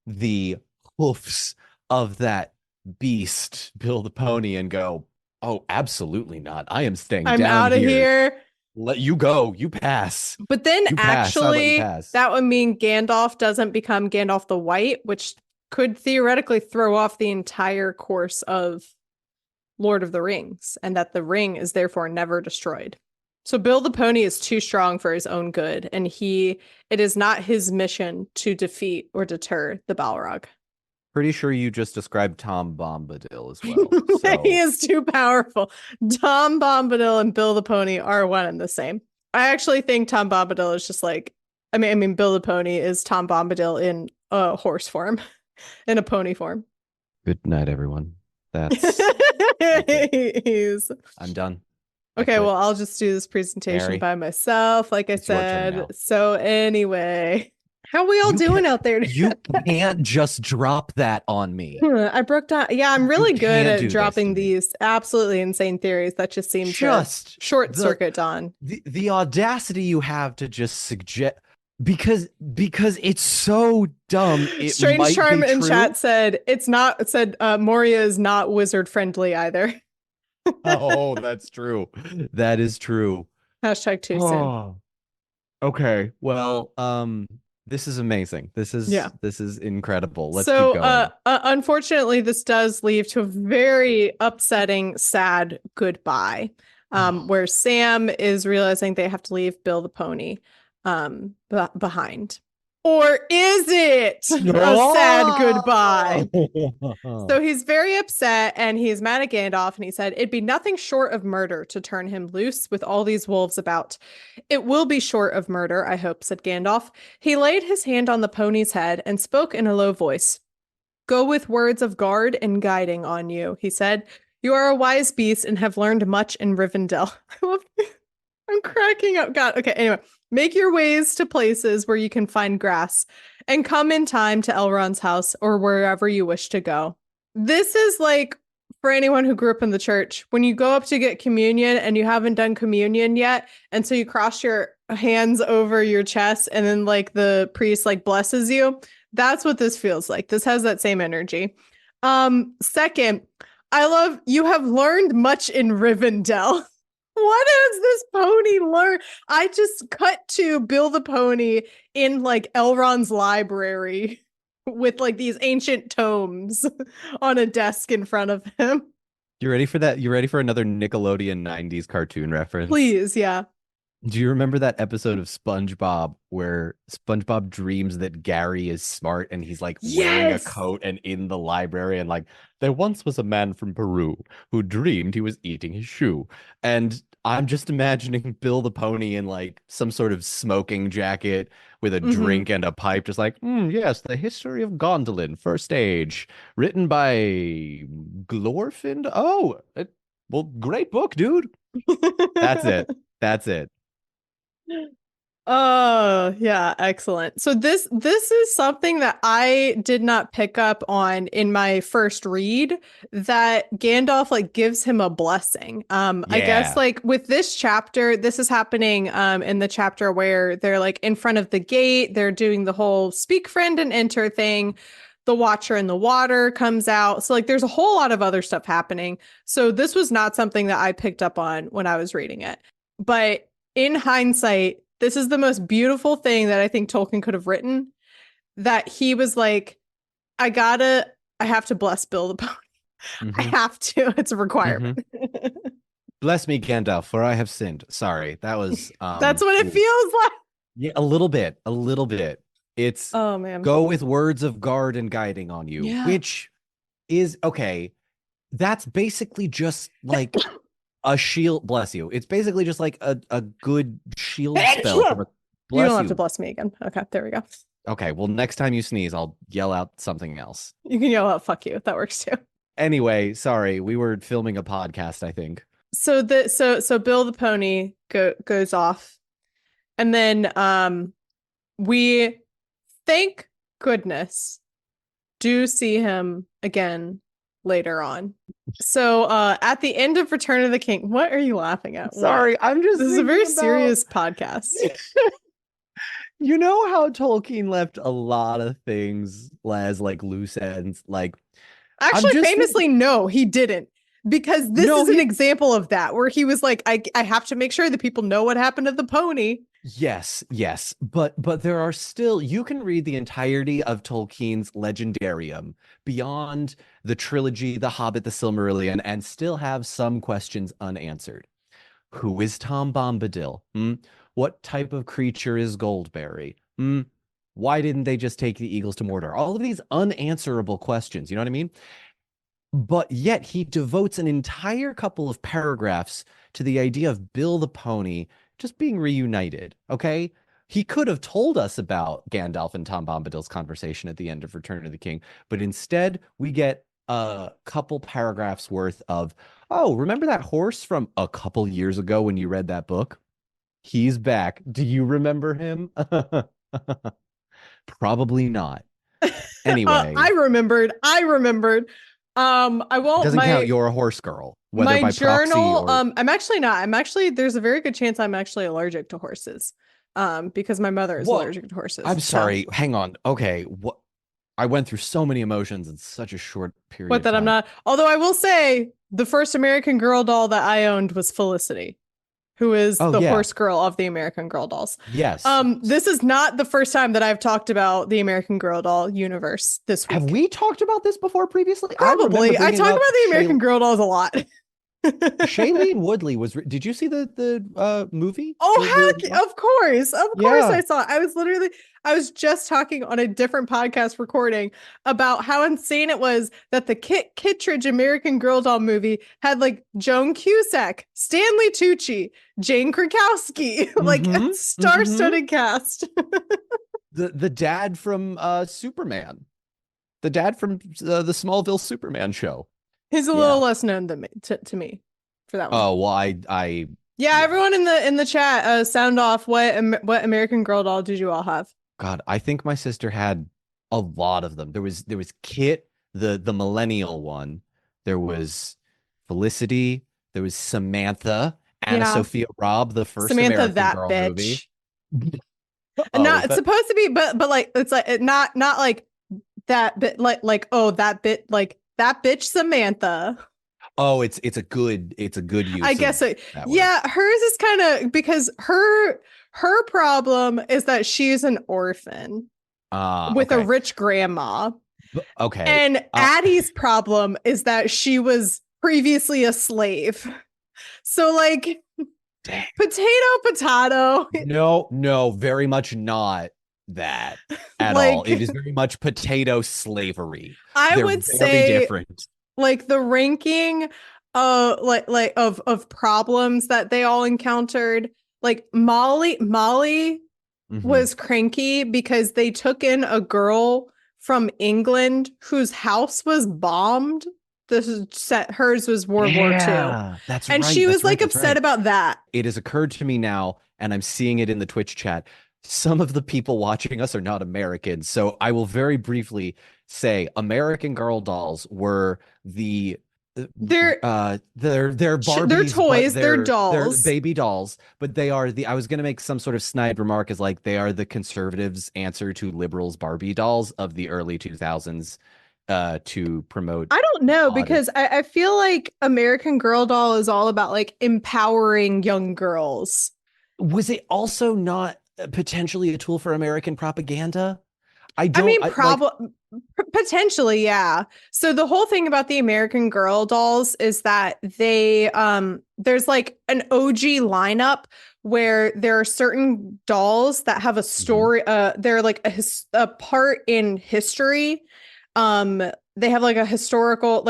the hoofs of that beast, Bill the Pony, and go, oh, absolutely not. I am staying I'm down out of here. Let you go. You pass. But then You pass. I let you actually, pass. that would mean Gandalf doesn't become Gandalf the White, which could theoretically throw off the entire course of Lord of the Rings, and that the ring is therefore never destroyed. So Bill the Pony is too strong for his own good, and it is not his mission to defeat or deter the Balrog. Pretty sure you just described Tom Bombadil as well. So He is too powerful. Tom Bombadil and Bill the Pony are one and the same. I actually think Tom Bombadil is just like, I mean, Bill the Pony is Tom Bombadil in a horse form, in a pony form. good night, everyone. That's okay. He's I'm done. okay. Well, I'll just do this presentation Harry, by myself, like I it's your turn now. said. So anyway, how we all doing out there? You can't just drop that on me. I broke down. Yeah, I'm really good can't at do this dropping to me. these absolutely insane theories that just seem to Just short the- circuit Dawn. The audacity you have to just suggest because it's so dumb. It Strange might Charm be in true. chat said it's not. It said Moria is not wizard friendly either. Oh, that's true. That is true. Hashtag too soon. Oh, okay. Well, this is amazing. This is incredible. Let's So, keep going. unfortunately, this does lead to a very upsetting, sad goodbye, where Sam is realizing they have to leave Bill the Pony behind. Or is it a sad goodbye? So he's very upset and he's mad at Gandalf, and he said, it'd be nothing short of murder to turn him loose with all these wolves about. It will be short of murder, I hope, said Gandalf. He laid his hand on the pony's head and spoke in a low voice. Go with words of guard and guiding on you, he said. You are a wise beast and have learned much in Rivendell. I'm cracking up. God. Okay. Anyway, make your ways to places where you can find grass and come in time to Elrond's house or wherever you wish to go. This is like for anyone who grew up in the church, when you go up to get communion and you haven't done communion yet, and so you cross your hands over your chest and then like the priest like blesses you. That's what this feels like. This has that same energy. Second, I love you have learned much in Rivendell. What has this pony learned? I just cut to Bill the pony in like Elrond's library with like these ancient tomes on a desk in front of him. You ready for that? You ready for another Nickelodeon 90s cartoon reference? Please, yeah. Do you remember that episode of SpongeBob where SpongeBob dreams that Gary is smart and he's like wearing a coat and in the library and like there once was a man from Peru who dreamed he was eating his shoe. And I'm just imagining Bill the pony in like some sort of smoking jacket with a drink and a pipe, just like, yes, the history of Gondolin, first age, written by Glorfin. Well, great book, dude. That's it. That's it. Oh, yeah, excellent. So this is something that I did not pick up on in my first read, that Gandalf like gives him a blessing. I guess like with this chapter, this is happening in the chapter where they're like in front of the gate, they're doing the whole speak friend and enter thing. The Watcher in the Water comes out. So like there's a whole lot of other stuff happening. So this was not something that I picked up on when I was reading it. But in hindsight, this is the most beautiful thing that I think Tolkien could have written, that he was like, I have to bless Bill the pony. I have to. It's a requirement. Bless me, Gandalf, for I have sinned. Sorry, that was That's what it feels like. Yeah, a little bit. It's oh man. Go with words of guard and guiding on you, which is okay. That's basically just like a shield. Bless you. It's basically just like a good shield spell. You don't have to bless me again. Okay, there we go. Okay, well, next time you sneeze, I'll yell out something else. You can yell out "fuck you." That works too. Anyway, sorry, we were filming a podcast, I think. So Bill the pony goes off, and then we, thank goodness, do see him again later on. So at the end of Return of the King, what are you laughing at? Sorry, this is a very serious podcast. You know how Tolkien left a lot of things as like loose ends? Like, actually, famously, no, he didn't. Because this is an example of that, where he was like, I have to make sure that people know what happened to the pony. Yes. But there are still, you can read the entirety of Tolkien's Legendarium beyond the trilogy, The Hobbit, The Silmarillion, and still have some questions unanswered. Who is Tom Bombadil? What type of creature is Goldberry? Why didn't they just take the Eagles to Mordor? All of these unanswerable questions, you know what I mean? But yet he devotes an entire couple of paragraphs to the idea of Bill the pony just being reunited, okay? He could have told us about Gandalf and Tom Bombadil's conversation at the end of Return of the King, but instead we get a couple paragraphs worth of, oh, remember that horse from a couple years ago when you read that book? He's back. Do you remember him? Probably not. Anyway. I remembered. I won't. Doesn't count. You're a horse girl. Whether my by journal. Proxy or... I'm actually not. I'm actually. There's a very good chance I'm actually allergic to horses. Because my mother is allergic to horses. I'm sorry. Hang on. Okay. What? I went through so many emotions in such a short period. But that I'm not. Although I will say, the first American Girl doll that I owned was Felicity, who is the horse girl of the American Girl dolls. Yes. This is not the first time that I've talked about the American Girl doll universe this week. Have we talked about this before previously? Probably. I talk about the American Girl dolls a lot. Shailene Woodley was. Did you see the movie? Oh, heck, of course, I saw it. I was just talking on a different podcast recording about how insane it was that the Kit Kittredge American Girl doll movie had like Joan Cusack, Stanley Tucci, Jane Krakowski, like a star-studded cast. the dad from Superman. the dad from the Smallville Superman show. He's a Yeah. little less known than me to me for that one. Oh, well, I Yeah, everyone in the chat, sound off. What American Girl doll did you all have? God, I think my sister had a lot of them. There was Kit, the millennial one. There was Felicity. There was Samantha, Anna Yeah, Sophia Robb, the first Samantha, American that Girl movie. bitch. And Oh, not is it's that? supposed to be, but like it's like not like that bit like oh that bit like that bitch Samantha. Oh, it's a good I use guess of so. that word. Yeah, hers is kind of because her problem is that she's an orphan with a Okay. rich grandma. Okay. And Addie's problem is that she was previously a slave. So like Dang. potato. No, no, very much not that at all. Like It is very much potato slavery. I They're would very say different. like the ranking like of problems that they all encountered, like Molly Hmm. was cranky because they took in a girl from England whose house was bombed. This is set hers was World War II. Yeah, that's And right. she That's was right. like That's upset right. about that. It has occurred to me now, and I'm seeing it in the Twitch chat. Some of the people watching us are not Americans, so I will very briefly say American Girl dolls were the They're they're they're Barbies, but toys, they're they're dolls. baby dolls, but they are the I was gonna make some sort of snide remark as like they are the conservatives' answer to liberals' Barbie dolls of the early 2000s to promote I don't know because modest. I feel like American Girl doll is all about like empowering young girls. Was it also not potentially a tool for American propaganda? I I don't mean, I, like. potentially, yeah. So the whole thing about the American Girl dolls is that there's like an OG lineup where there are certain dolls that have a Mhm. story. They're like a part in history. Um, they have like a historical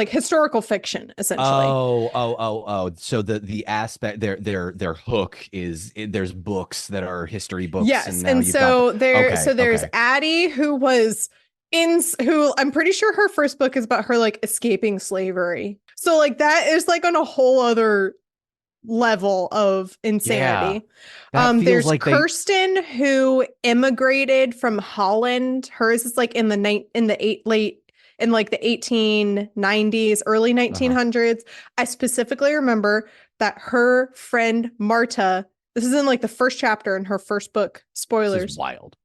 fiction essentially. Oh. So the aspect their hook is there's books that are history books, Yes. and now And you've got so okay, there's okay. Addie who I'm pretty sure her first book is about her like escaping slavery. So like that is like on a whole other level of Yeah. insanity. That feels There's like they Kirsten who immigrated from Holland. Hers is like in the night in the eight late in like the 1890s, early uh-huh. 1900s. I specifically remember that her friend Marta, this is in like the first chapter in her first book, This is spoilers. wild.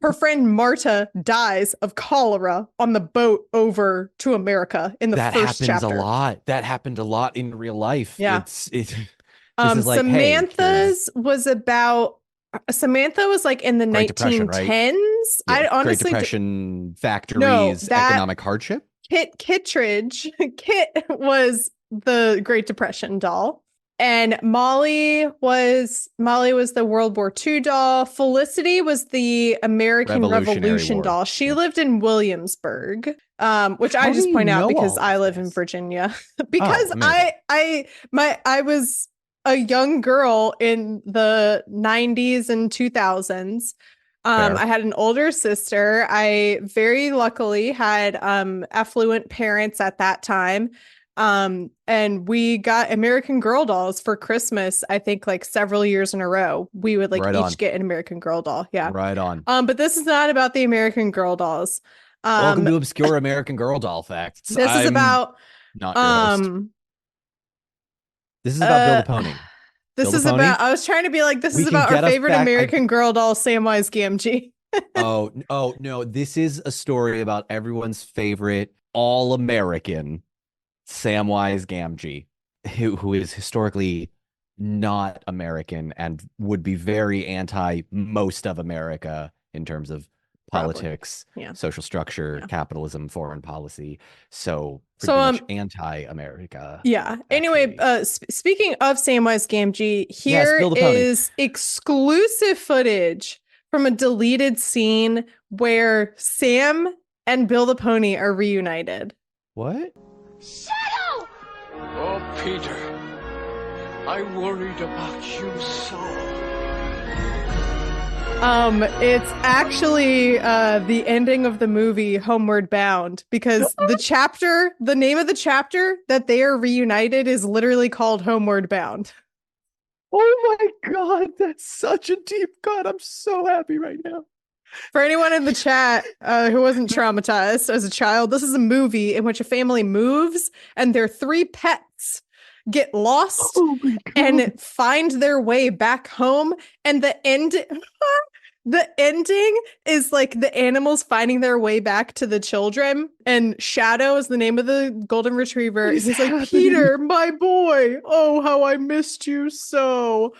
Her friend Marta dies of cholera on the boat over to America in the That first happens a chapter. lot. That happened a lot in real life. Yeah. This is like, hey, kids, Samantha was like in the Great Depression, right? 1910s. Yeah, I Great honestly Depression, no, factories, that economic hardship. Kit Kittredge. Kit was the Great Depression doll. And Molly was the World War II doll. Felicity was the American Revolutionary Revolution War. doll. She Yep. lived in Williamsburg, which I How do just you point out know because all I of live in this? Virginia. Oh, Because amazing. I was a young girl in the 90s and 2000s. Fair. I had an older sister. I very luckily had affluent parents at that time. And we got American Girl dolls for Christmas, I think like several years in a row. We would like Right each on. get an American Girl doll. Yeah. Right on. But this is not about the American Girl dolls. Welcome Um, to Obscure American Girl Doll Facts. this is I'm about not your host. um This is about Bill uh the Pony. Bill this the is Pony. about I was trying to be like this We is can about our get a favorite fact. American Girl doll, Samwise Gamgee. Oh no. This is a story about everyone's favorite all-American Samwise Gamgee, who is historically not American and would be very anti most of America in terms of Probably. politics, Yeah. social structure, Yeah. capitalism, foreign policy. So So pretty much anti-America, yeah. Anyway, actually. speaking of Samwise Gamgee, Yes, here Bill the Pony. is exclusive footage from a deleted scene where Sam and Bill the Pony are reunited. What? Shadow! Oh, Peter, I worried about you so. It's actually the ending of the movie Homeward Bound, because the name of the chapter that they are reunited is literally called Homeward Bound. Oh my God, that's such a deep cut. I'm so happy right now. For anyone in the chat who wasn't traumatized as a child, this is a movie in which a family moves and their 3 pets get lost and find their way back home. And the ending is like the animals finding their way back to the children. And Shadow is the name of the golden retriever. He's like, Peter, my boy. Oh, how I missed you so.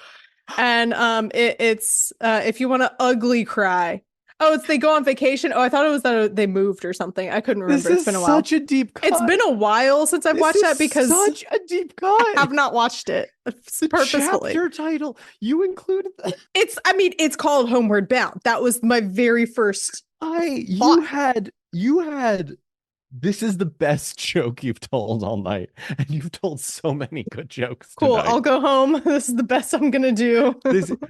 And it's if you want to ugly cry. Oh, it's they go on vacation. Oh, I thought it was that they moved or something. I couldn't remember. It's been a while. Such a deep cut. It's been a while since I've watched that because such a deep cut. I have not watched it purposefully. Chapter title. You included that. It's called Homeward Bound. That was my very first you had this is the best joke you've told all night, and you've told so many good jokes. Cool. Tonight. I'll go home. This is the best I'm gonna do.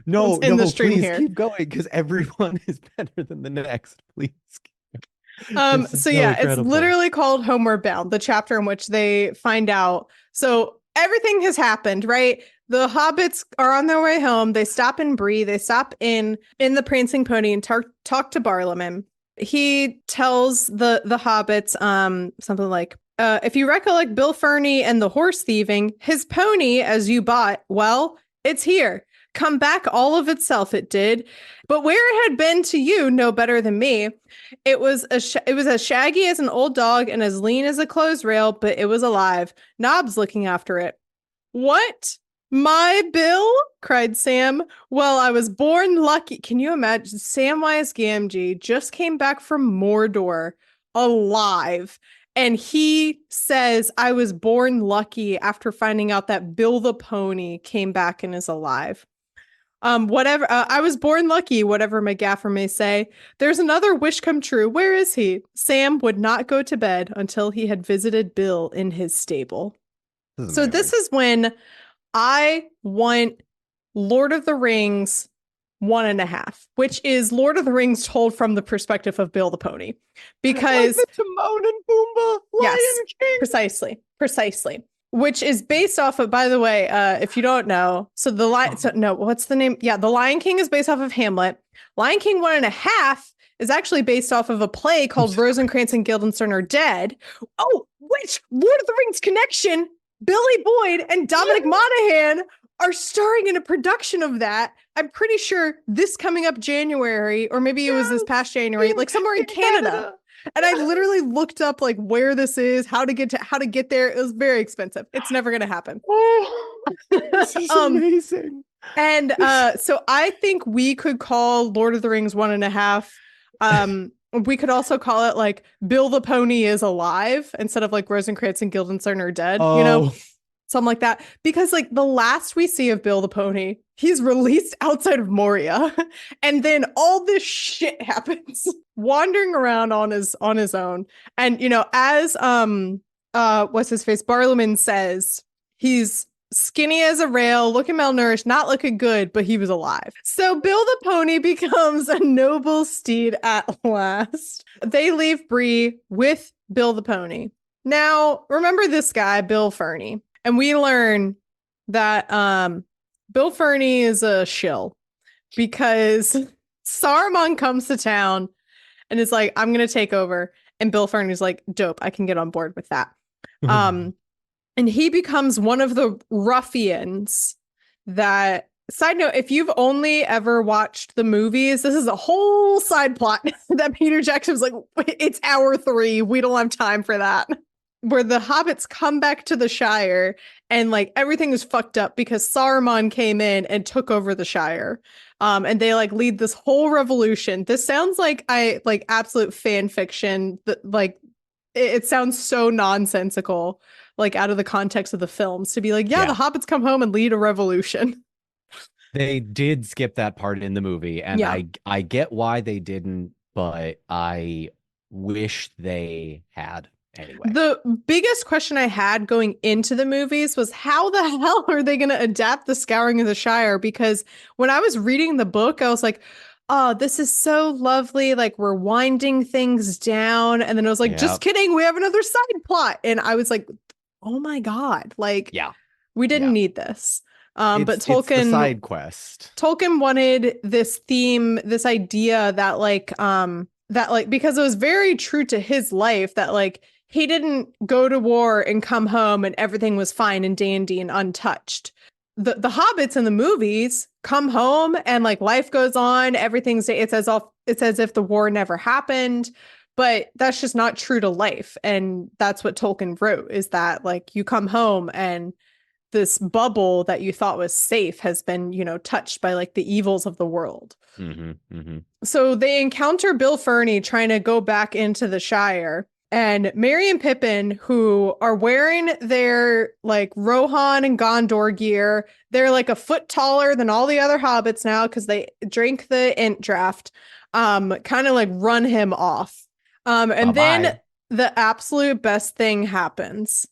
No, the stream please here. keep going because everyone is better than the next. Please. So yeah, it's literally called Homeward Bound, the chapter in which they find out. So everything has happened, right? The hobbits are on their way home. They stop in Bree. They stop in the Prancing Pony and talk to Barlaman. He tells the hobbits something like, if you recollect Bill Ferny and the horse thieving, his pony, as you bought, well, it's here. Come back all of itself, it did. But where it had been to you, no better than me. It was as shaggy as an old dog and as lean as a clothes rail, but it was alive. Nob's looking after it. What? My Bill? Cried Sam. Well, I was born lucky. Can you imagine? Samwise Gamgee just came back from Mordor alive. And he says, I was born lucky after finding out that Bill the pony came back and is alive. Whatever. I was born lucky, whatever my gaffer may say. There's another wish come true. Where is he? Sam would not go to bed until he had visited Bill in his stable. So this is when I want Lord of the Rings 1.5, which is Lord of the Rings told from the perspective of Bill the Pony. Because like the Timon and Pumbaa Lion King. Precisely. Which is based off of, by the way, if you don't know, what's the name? Yeah, The Lion King is based off of Hamlet. Lion King 1.5 is actually based off of a play called Rosencrantz and Guildenstern Are Dead. Oh, which Lord of the Rings connection, Billy Boyd and Dominic Monaghan are starring in a production of that. I'm pretty sure this coming up January, or maybe it was this past January, like somewhere in Canada. And I literally looked up like where this is, how to get there. It was very expensive. It's never going to happen. Oh, this is amazing. And so I think we could call Lord of the Rings 1.5. We could also call it like Bill the Pony is alive instead of like Rosencrantz and Guildenstern Are Dead, you know, something like that. Because like the last we see of Bill the Pony, he's released outside of Moria, and then all this shit happens, wandering around on his own. And you know, as what's his face, Barlaman says, he's skinny as a rail, looking malnourished, not looking good, but he was alive. So Bill the Pony becomes a noble steed at last. They leave Bree with Bill the Pony. Now, remember this guy, Bill Ferny. And we learn that Bill Ferny is a shill because Saruman comes to town and is like, I'm going to take over. And Bill Ferny's like, dope, I can get on board with that. And he becomes one of the ruffians that, side note, if you've only ever watched the movies, this is a whole side plot that Peter Jackson was like, it's hour 3. We don't have time for that. Where the hobbits come back to the Shire and like everything is fucked up because Saruman came in and took over the Shire. And they like lead this whole revolution. This sounds like absolute fan fiction that like it sounds so nonsensical, like out of the context of the films, to be like, yeah, the hobbits come home and lead a revolution. They did skip that part in the movie, and I get why they didn't, but I wish they had anyway. The biggest question I had going into the movies was how the hell are they going to adapt the Scouring of the Shire? Because when I was reading the book, I was like, oh, this is so lovely. Like, we're winding things down. And then I was like, just Yep. kidding. We have another side plot. And I was like, oh my God. Like, Yeah. we didn't Yeah. need this. But It's the side quest. Tolkien wanted this theme, this idea that because it was very true to his life that like he didn't go to war and come home and everything was fine and dandy and untouched. The hobbits in the movies come home and like life goes on, it's as if the war never happened, but that's just not true to life. And that's what Tolkien wrote, is that like you come home and this bubble that you thought was safe has been, touched by like the evils of the world. Mm-hmm, mm-hmm. So they encounter Bill Ferny trying to go back into the Shire, and Merry and Pippin, who are wearing their like Rohan and Gondor gear. They're like a foot taller than all the other hobbits now because they drank the Ent draft, kind of like run him off. And Bye-bye. then the absolute best thing happens.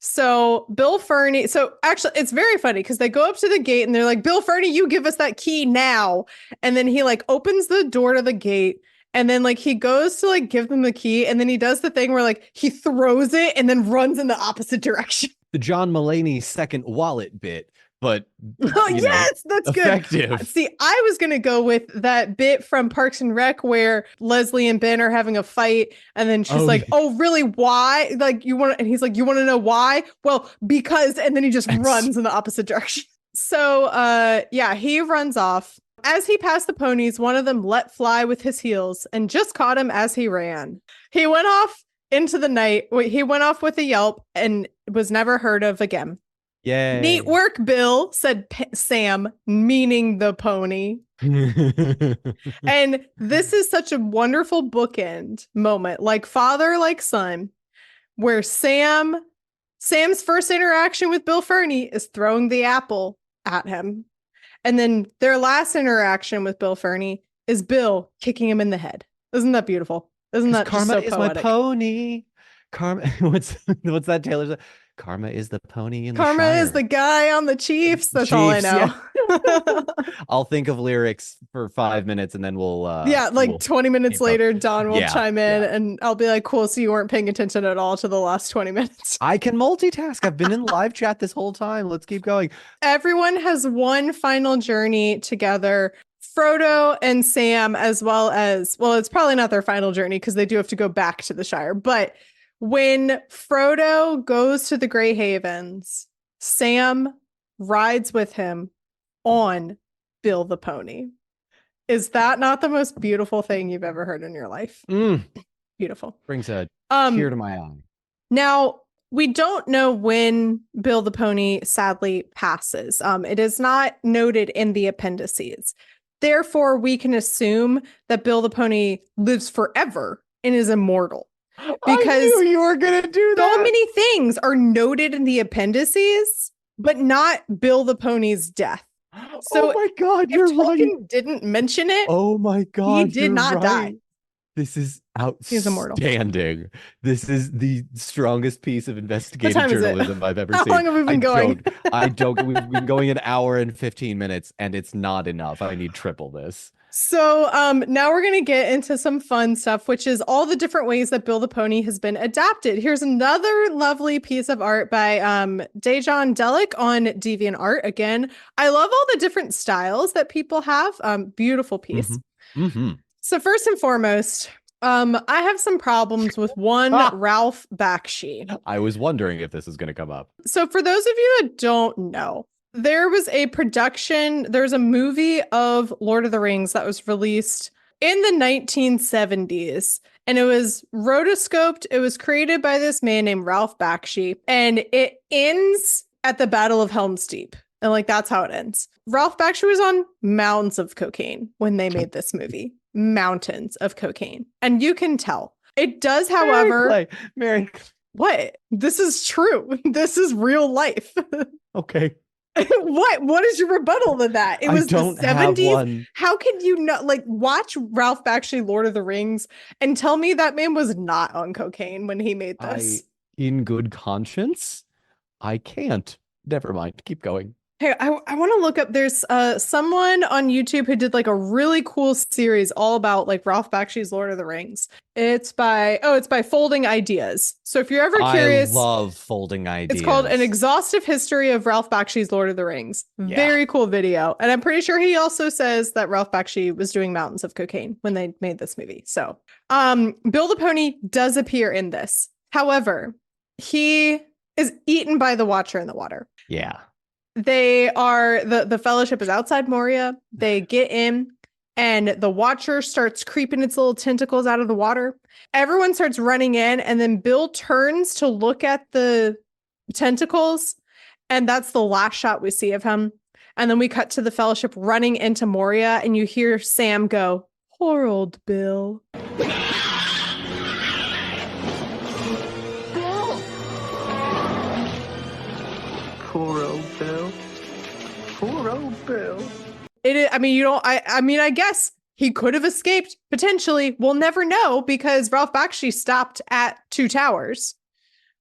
So Bill Ferny, so actually it's very funny because they go up to the gate and they're like, Bill Ferny, you give us that key now. And then he like opens the door to the gate and then like he goes to like give them the key and then he does the thing where like he throws it and then runs in the opposite direction. The John Mulaney second wallet bit, but Oh, yes, that's effective. Good. See, I was going to go with that bit from Parks and Rec where Leslie and Ben are having a fight. And then she's like, oh, really? Why? Like, and he's like, you want to know why? Well, because, and then he just runs in the opposite direction. So, yeah, he runs off. As he passed the ponies, one of them let fly with his heels and just caught him as he ran. He went off into the night. He went off with a yelp and was never heard of again. Yay. Neat work, Bill, said Sam, meaning the pony. And this is such a wonderful bookend moment, like father, like son, where Sam's first interaction with Bill Ferny is throwing the apple at him. And then their last interaction with Bill Ferny is Bill kicking him in the head. Isn't that beautiful? Isn't that Karma just so is poetic? my pony. Karma, what's that Taylor's? Karma is the pony in the Karma Shire. is the guy on the Chiefs. That's all I know. Yeah. I'll think of lyrics for 5 minutes and then we'll 20 minutes later, Don will chime in yeah. and I'll be like, cool, so you weren't paying attention at all to the last 20 minutes. I can multitask. I've been in live chat this whole time. Let's keep going. Everyone has one final journey together. Frodo and Sam, as well as, well, it's probably not their final journey because they do have to go back to the Shire, but when Frodo goes to the Grey Havens, Sam rides with him on Bill the Pony. Is that not the most beautiful thing you've ever heard in your life? Beautiful. Brings a tear to my eye. Now, we don't know when Bill the Pony sadly passes. It is not noted in the appendices. Therefore, we can assume that Bill the Pony lives forever and is immortal. Because I knew you were gonna do that. So many things are noted in the appendices, but not Bill the Pony's death. So oh my God, you're Tolkien right. didn't mention it. Oh my God, he did not die. This is He's immortal. outstanding. This is the strongest piece of investigative journalism I've ever seen. How long have we been going? I don't. We've been going an hour and 15 minutes, and it's not enough. I need triple this. So now we're going to get into some fun stuff, which is all the different ways that Bill the Pony has been adapted. Here's another lovely piece of art by Dejan Delic on DeviantArt. Again, I love all the different styles that people have. Beautiful piece. So first and foremost, I have some problems with one Ralph Bakshi. I was wondering if this is going to come up. So for those of you that don't know, there's a movie of Lord of the Rings that was released in the 1970s, and it was rotoscoped. It was created by this man named Ralph Bakshi, and it ends at the Battle of Helm's Deep. And like, that's how it ends. Ralph Bakshi was on mounds of cocaine when they made this movie. Mountains of cocaine. And you can tell. It does, however... Mary. What? This is true. This is real life. Okay. What is your rebuttal to that? It was the 70s. How can you not watch Ralph Bakshi Lord of the Rings and tell me that man was not on cocaine when he made this? In good conscience, I can't. Never mind. Keep going. Hey, I want to look up. There's someone on YouTube who did like a really cool series all about like Ralph Bakshi's Lord of the Rings. It's by Folding Ideas. So if you're ever I curious, love folding it's called An ideas. Exhaustive History of Ralph Bakshi's Lord of the Rings. Yeah. Very cool video. And I'm pretty sure he also says that Ralph Bakshi was doing mountains of cocaine when they made this movie. So, Bill the Pony does appear in this. However, he is eaten by the Watcher in the water. Yeah. They are the Fellowship is outside Moria. They get in, and the Watcher starts creeping its little tentacles out of the water. Everyone starts running in, and then Bill turns to look at the tentacles, and that's the last shot we see of him. And then we cut to the Fellowship running into Moria, and you hear Sam go, "Poor old Bill." Poor old Bill. Poor old Bill. It is, I mean, you don't, I mean, I guess he could have escaped potentially. We'll never know because Ralph Bakshi stopped at Two Towers.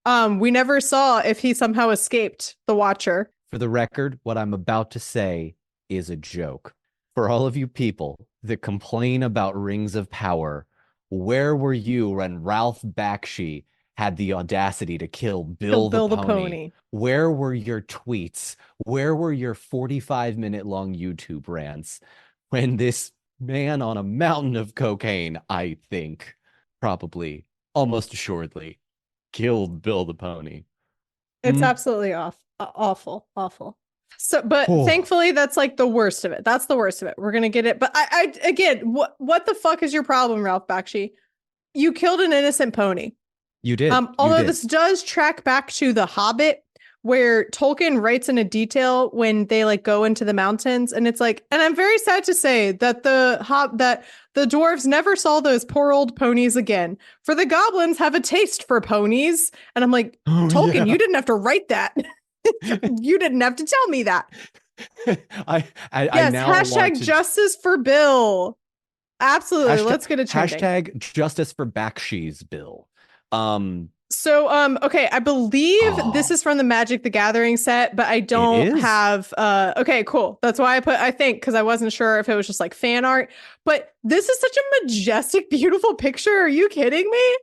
We never saw if he somehow escaped the Watcher. For the record, what I'm about to say is a joke. For all of you people that complain about Rings of Power, where were you when Ralph Bakshi had the audacity to kill Bill the Pony? Where were your tweets? Where were your 45-minute long YouTube rants when this man on a mountain of cocaine, I think, probably, almost assuredly, killed Bill the Pony? It's absolutely awful. So, but Oh. thankfully, that's like the worst of it. That's the worst of it. We're gonna get it. But I again, what the fuck is your problem, Ralph Bakshi? You killed an innocent pony. You did. Although this does track back to The Hobbit, where Tolkien writes in a detail when they like go into the mountains, and it's like, and I'm very sad to say that the dwarves never saw those poor old ponies again. For the goblins have a taste for ponies, and I'm like, Tolkien, you didn't have to write that. You didn't have to tell me that. I yes, now hashtag justice for Bill. Absolutely. Let's get a trending. Hashtag justice for Bakshi's Bill. Okay, I believe this is from the Magic the Gathering set, but I don't have okay, cool. That's why I think because I wasn't sure if it was just like fan art, but this is such a majestic, beautiful picture. Are you kidding me?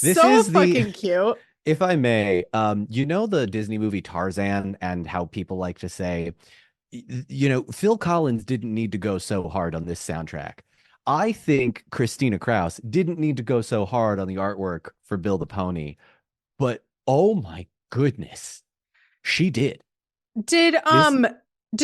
This so is fucking cute. If I may, you know the Disney movie Tarzan and how people like to say, you know, Phil Collins didn't need to go so hard on this soundtrack. I think Christina Kraus didn't need to go so hard on the artwork for Bill the Pony, but oh my goodness, she did. Did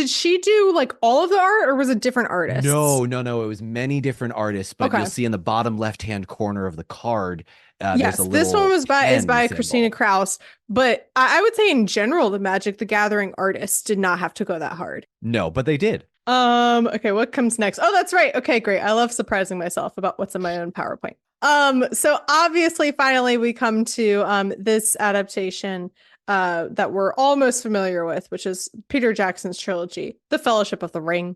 she do like all of the art, or was it different artists? No. It was many different artists, but you'll see in the bottom left-hand corner of the card, yes, this one is by Christina Kraus, but I would say in general, the Magic the Gathering artists did not have to go that hard. No, but they did. Okay, what comes next? Oh, that's right. Okay, great. I love surprising myself about what's in my own PowerPoint. So obviously, finally, we come to this adaptation that we're almost familiar with, which is Peter Jackson's trilogy, The Fellowship of the Ring.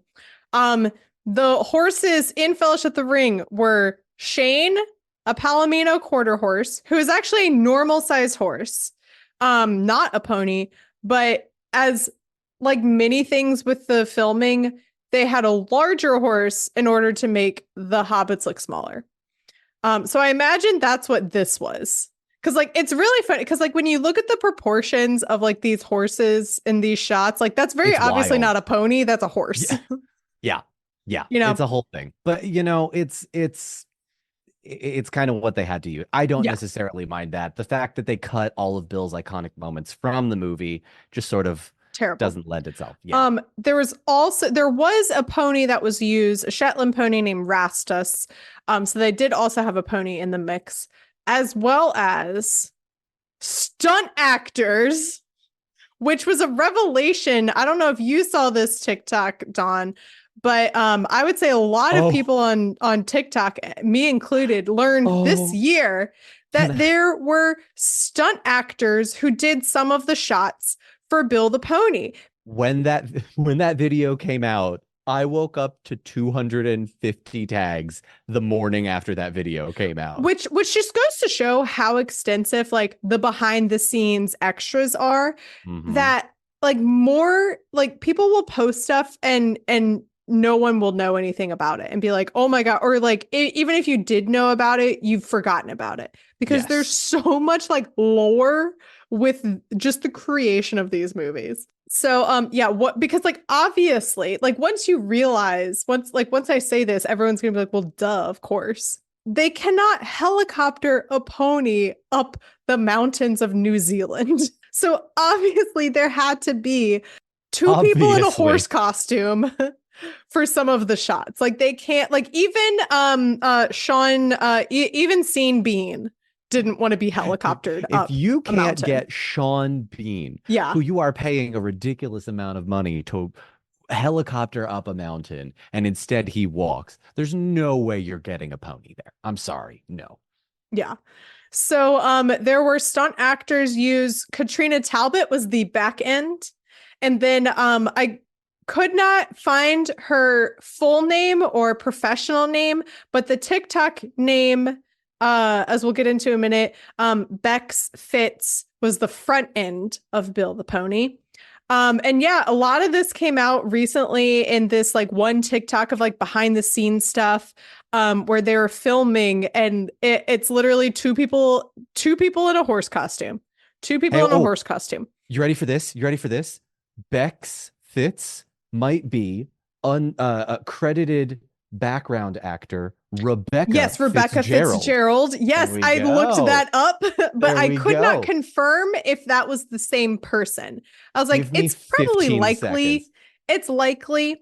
The horses in Fellowship of the Ring were Shane, a Palomino quarter horse, who is actually a normal size horse, not a pony, but as like many things with the filming, they had a larger horse in order to make the hobbits look smaller. So I imagine that's what this was. Because like it's really funny because like when you look at the proportions of like these horses in these shots, like that's very obviously not a pony, that's a horse. Yeah. You know, it's a whole thing. But you know, it's kind of what they had to use. I don't necessarily mind that. The fact that they cut all of Bill's iconic moments from the movie just sort of doesn't lend itself. Yeah. There was a pony that was used, a Shetland pony named Rastus. So they did also have a pony in the mix, as well as stunt actors, which was a revelation. I don't know if you saw this TikTok, Dawn, but I would say a lot of people on TikTok, me included, learned this year that there were stunt actors who did some of the shots for Bill the Pony. When that video came out, I woke up to 250 tags the morning after that video came out. Which just goes to show how extensive like the behind the scenes extras are, that like more like people will post stuff and no one will know anything about it and be like, oh my God. Or like, even if you did know about it, you've forgotten about it because there's so much like lore with just the creation of these movies. So, yeah, because like, obviously, like once you realize, once I say this, everyone's gonna be like, well, duh, of course. They cannot helicopter a pony up the mountains of New Zealand. So obviously there had to be two people in a horse costume for some of the shots. Like they can't, like even Sean even Sean Bean didn't want to be helicoptered up. If you a can't mountain. get Sean Bean, Yeah. who you are paying a ridiculous amount of money to helicopter up a mountain, and instead he walks, there's no way you're getting a pony there. I'm sorry. No. Yeah. So there were stunt actors used. Katrina Talbot was the back end. And then I could not find her full name or professional name, but the TikTok name, as we'll get into in a minute, Bex Fitz was the front end of Bill the Pony. And yeah, a lot of this came out recently in this like one TikTok of like behind the scenes stuff, where they were filming, and it's literally two people in a horse costume, horse costume. You ready for this? Bex Fitz might be credited background actor Rebecca. Yes, Rebecca Fitzgerald. Yes, I looked that up, but I could not confirm if that was the same person. I was like, it's probably likely. Seconds. It's likely.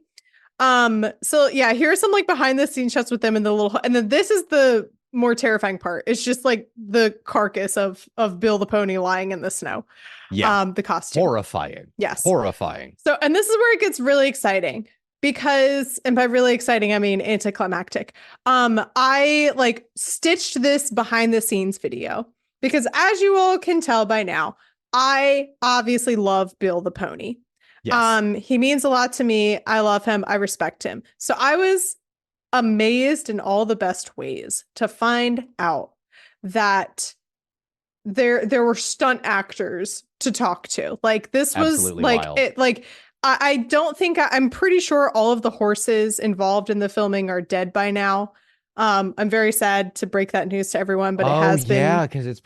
So yeah, here's some like behind the scenes shots with them in the little, and then this is the more terrifying part. It's just like the carcass of Bill the Pony lying in the snow. Yeah. The costume. Horrifying. Yes. Horrifying. So, and this is where it gets really exciting. Because, and by really exciting, I mean anticlimactic. I like stitched this behind the scenes video because, as you all can tell by now, I obviously love Bill the Pony. Yes. He means a lot to me. I love him. I respect him. So I was amazed in all the best ways to find out that there were stunt actors to talk to. Like this was absolutely like wild. It like. I don't think I'm pretty sure all of the horses involved in the filming are dead by now. I'm very sad to break that news to everyone, but it has been. Yeah, because it's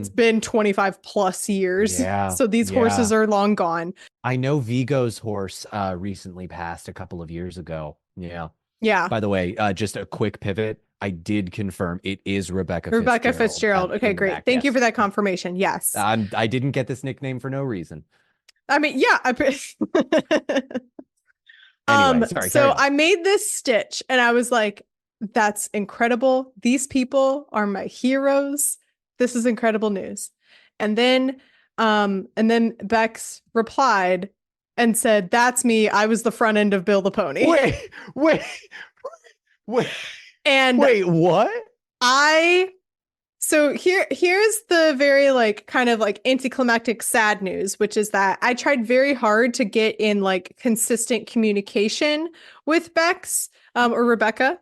been 25 plus years. Yeah. So these horses are long gone. I know Vigo's horse recently passed a couple of years ago. Yeah. Yeah. By the way, just a quick pivot. I did confirm it is Rebecca Fitzgerald. Okay, great. Thank you for that confirmation. Yes. I didn't get this nickname for no reason. I mean, yeah. Anyway, sorry, so I made this stitch and I was like, that's incredible. These people are my heroes. This is incredible news. And then Bex replied and said, that's me. I was the front end of Bill the Pony. Wait. And wait, what? So here's the very like kind of like anticlimactic sad news, which is that I tried very hard to get in like consistent communication with Bex or Rebecca.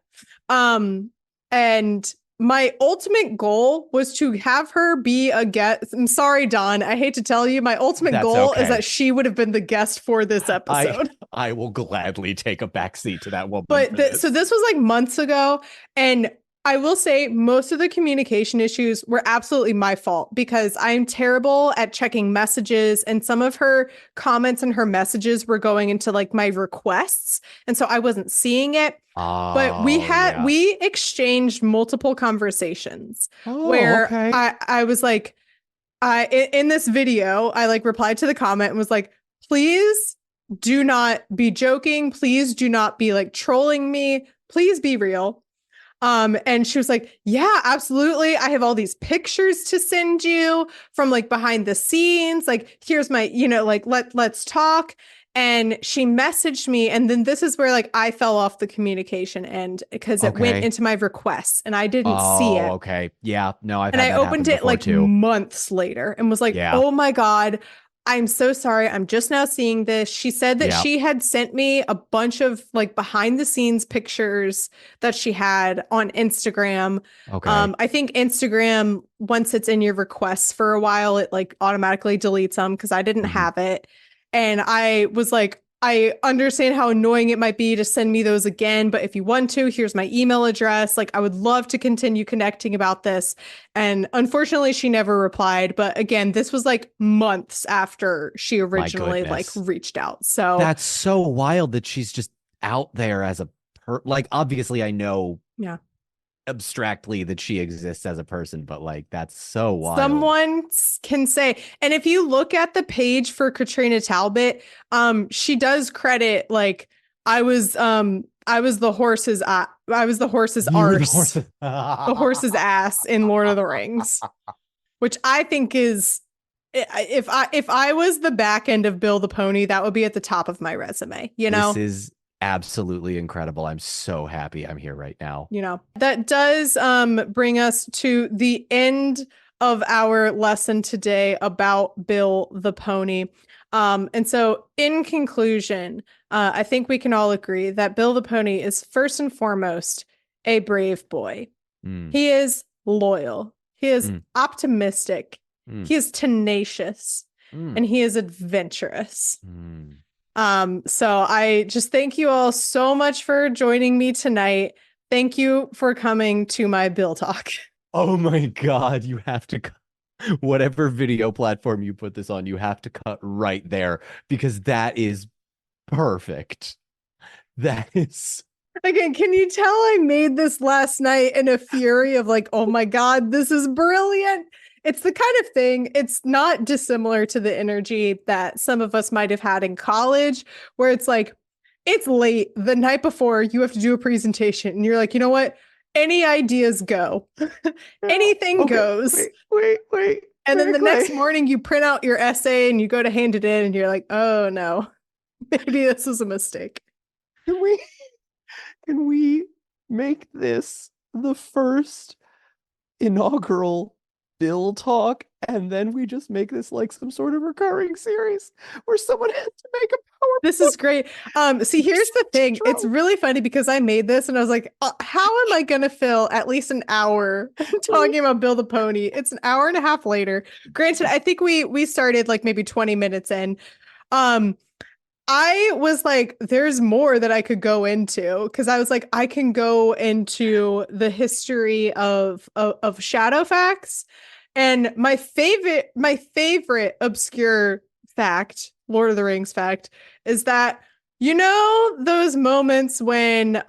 And my ultimate goal was to have her be a guest. I'm sorry, Don. I hate to tell you, my ultimate goal is that she would have been the guest for this episode. I will gladly take a backseat to that woman. But so this was like months ago, and I will say most of the communication issues were absolutely my fault because I'm terrible at checking messages, and some of her comments and her messages were going into like my requests. And so I wasn't seeing it. But we exchanged multiple conversations where I was like, in this video, I like replied to the comment and was like, please do not be joking. Please do not be like trolling me. Please be real. And she was like, yeah, absolutely. I have all these pictures to send you from like behind the scenes. Like, here's my, like, let's talk. And she messaged me. And then this is where like I fell off the communication end because it went into my requests and I didn't see it. Okay. Yeah. No, I opened it like months later and was like, oh my God, I'm so sorry. I'm just now seeing this. She said that she had sent me a bunch of like behind the scenes pictures that she had on Instagram. Okay. I think Instagram, once it's in your requests for a while, it like automatically deletes them because I didn't have it. And I was like, I understand how annoying it might be to send me those again, but if you want to, here's my email address. Like, I would love to continue connecting about this. And unfortunately, she never replied. But again, this was like months after she originally like goodness. reached out. So That's so wild that she's just out there as a like, obviously I know yeah. abstractly that she exists as a person, but like, that's so wild. Someone can say, and if you look at the page for Katrina Talbot, she does credit like I was the horse's arse, the horse's ass in Lord of the Rings, which I think is, if I was the back end of Bill the Pony, that would be at the top of my resume. You know, this is absolutely incredible. I'm so happy I'm here right now. You know, that does bring us to the end of our lesson today about Bill the Pony. And so in conclusion, I think we can all agree that Bill the Pony is first and foremost a brave boy. He is loyal. He is optimistic. He is tenacious. And he is adventurous. So I just thank you all so much for joining me tonight. Thank you for coming to my Bill Talk. Oh my God, you have to cut whatever video platform you put this on, you have to cut right there because that is perfect. That is. Again, can you tell I made this last night in a fury of like, oh my God, this is brilliant. It's the kind of thing, it's not dissimilar to the energy that some of us might have had in college, where it's like, it's late the night before, you have to do a presentation, and you're like, you know what? Any ideas go. Anything goes. Wait. And then the next morning you print out your essay and you go to hand it in and you're like, oh no, maybe this was a mistake. Can we make this the first inaugural Bill Talk, and then we just make this like some sort of recurring series where someone has to make a PowerPoint? This is great. See, here's the thing. It's really funny because I made this and I was like, how am I going to fill at least an hour talking about Bill the Pony? It's an hour and a half later. Granted, I think we started like maybe 20 minutes in. I was like, there's more that I could go into, because I was like, I can go into the history of Shadowfax. And my favorite obscure fact, Lord of the Rings fact, is that, you know, those moments when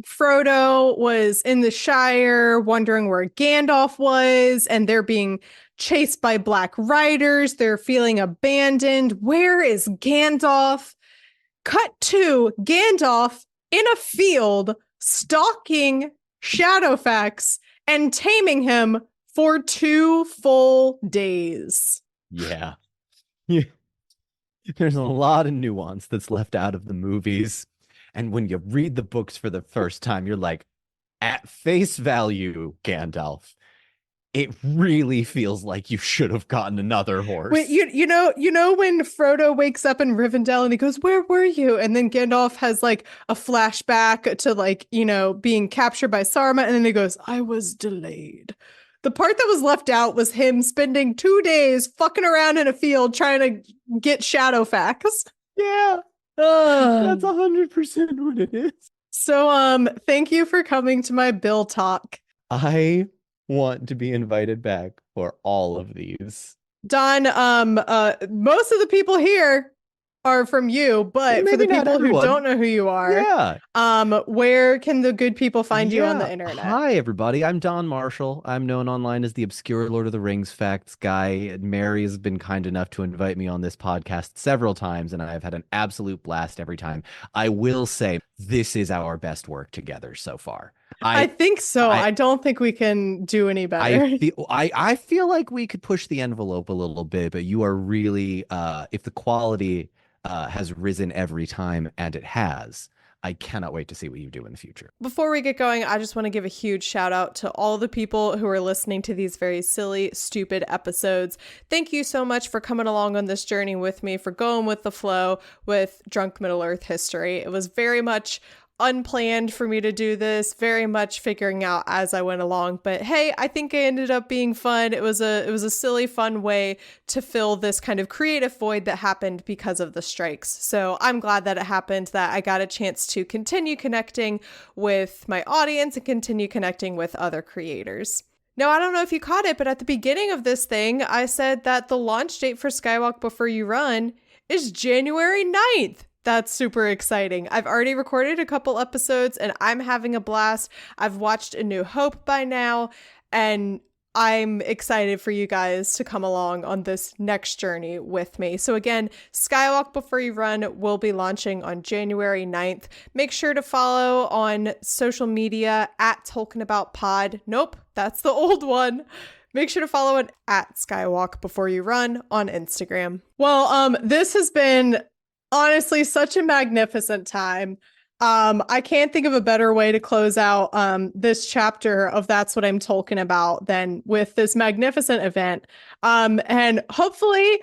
Frodo was in the Shire wondering where Gandalf was, and they're being chased by black riders, they're feeling abandoned. Where is Gandalf? Cut to Gandalf in a field stalking Shadowfax and taming him for 2 full days. Yeah. There's a lot of nuance that's left out of the movies. And when you read the books for the first time, you're like, at face value, Gandalf, it really feels like you should have gotten another horse. Wait, you know when Frodo wakes up in Rivendell and he goes, "Where were you?" And then Gandalf has like a flashback to like, you know, being captured by Saruman, and then he goes, "I was delayed." The part that was left out was him spending 2 days fucking around in a field trying to get Shadowfax. Yeah. That's 100% what it is. So thank you for coming to my Bill Talk. I want to be invited back for all of these. Don, most of the people here are from you, but for the people who don't know who you are, where can the good people find you on the internet? Hi, everybody. I'm Don Marshall. I'm known online as the obscure Lord of the Rings facts guy. Mary has been kind enough to invite me on this podcast several times, and I've had an absolute blast every time. I will say this is our best work together so far. I think so. I don't think we can do any better. I feel like we could push the envelope a little bit, but you are really, if the quality has risen every time, and it has, I cannot wait to see what you do in the future. Before we get going, I just want to give a huge shout out to all the people who are listening to these very silly, stupid episodes. Thank you so much for coming along on this journey with me, for going with the flow with Drunk Middle Earth history. It was very much unplanned for me to do this, very much figuring out as I went along. But hey, I think it ended up being fun. It was a silly, fun way to fill this kind of creative void that happened because of the strikes. So I'm glad that it happened, that I got a chance to continue connecting with my audience and continue connecting with other creators. Now, I don't know if you caught it, but at the beginning of this thing, I said that the launch date for Skywalk Before You Run is January 9th. That's super exciting. I've already recorded a couple episodes and I'm having a blast. I've watched A New Hope by now, and I'm excited for you guys to come along on this next journey with me. So again, Skywalk Before You Run will be launching on January 9th. Make sure to follow on social media at TolkienAboutPod. Nope, that's the old one. Make sure to follow it at Skywalk Before You Run on Instagram. Well, this has been honestly such a magnificent time. I can't think of a better way to close out this chapter of That's What I'm Talking About than with this magnificent event. And hopefully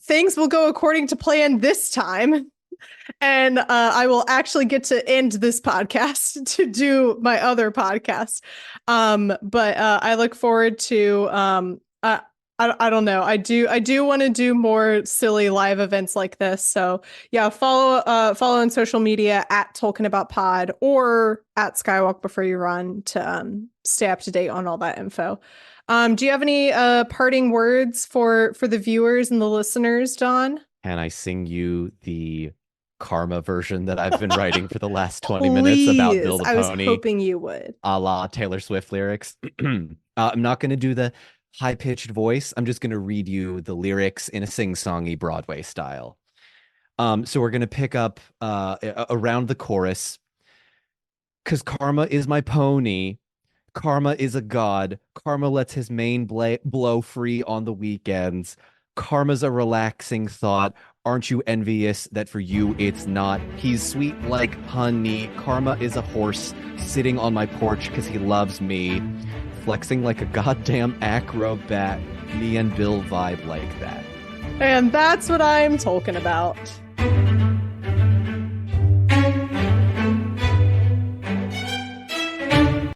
things will go according to plan this time. And I will actually get to end this podcast to do my other podcast. But I look forward to I don't know. I do want to do more silly live events like this. So yeah, follow on social media at TolkienAboutPod or at Skywalk Before You Run to stay up to date on all that info. Do you have any parting words for the viewers and the listeners, Don? Can I sing you the karma version that I've been writing for the last 20 minutes about Bill the Pony? I was hoping you would. A la Taylor Swift lyrics. I'm not going to do the high-pitched voice. I'm just going to read you the lyrics in a sing-songy Broadway style. So we're going to pick up around the chorus. 'Cause karma is my pony. Karma is a god. Karma lets his mane blow free on the weekends. Karma's a relaxing thought. Aren't you envious that for you it's not? He's sweet like honey. Karma is a horse sitting on my porch because he loves me. Flexing like a goddamn acrobat. Me and Bill vibe like that. And that's what I'm talking about.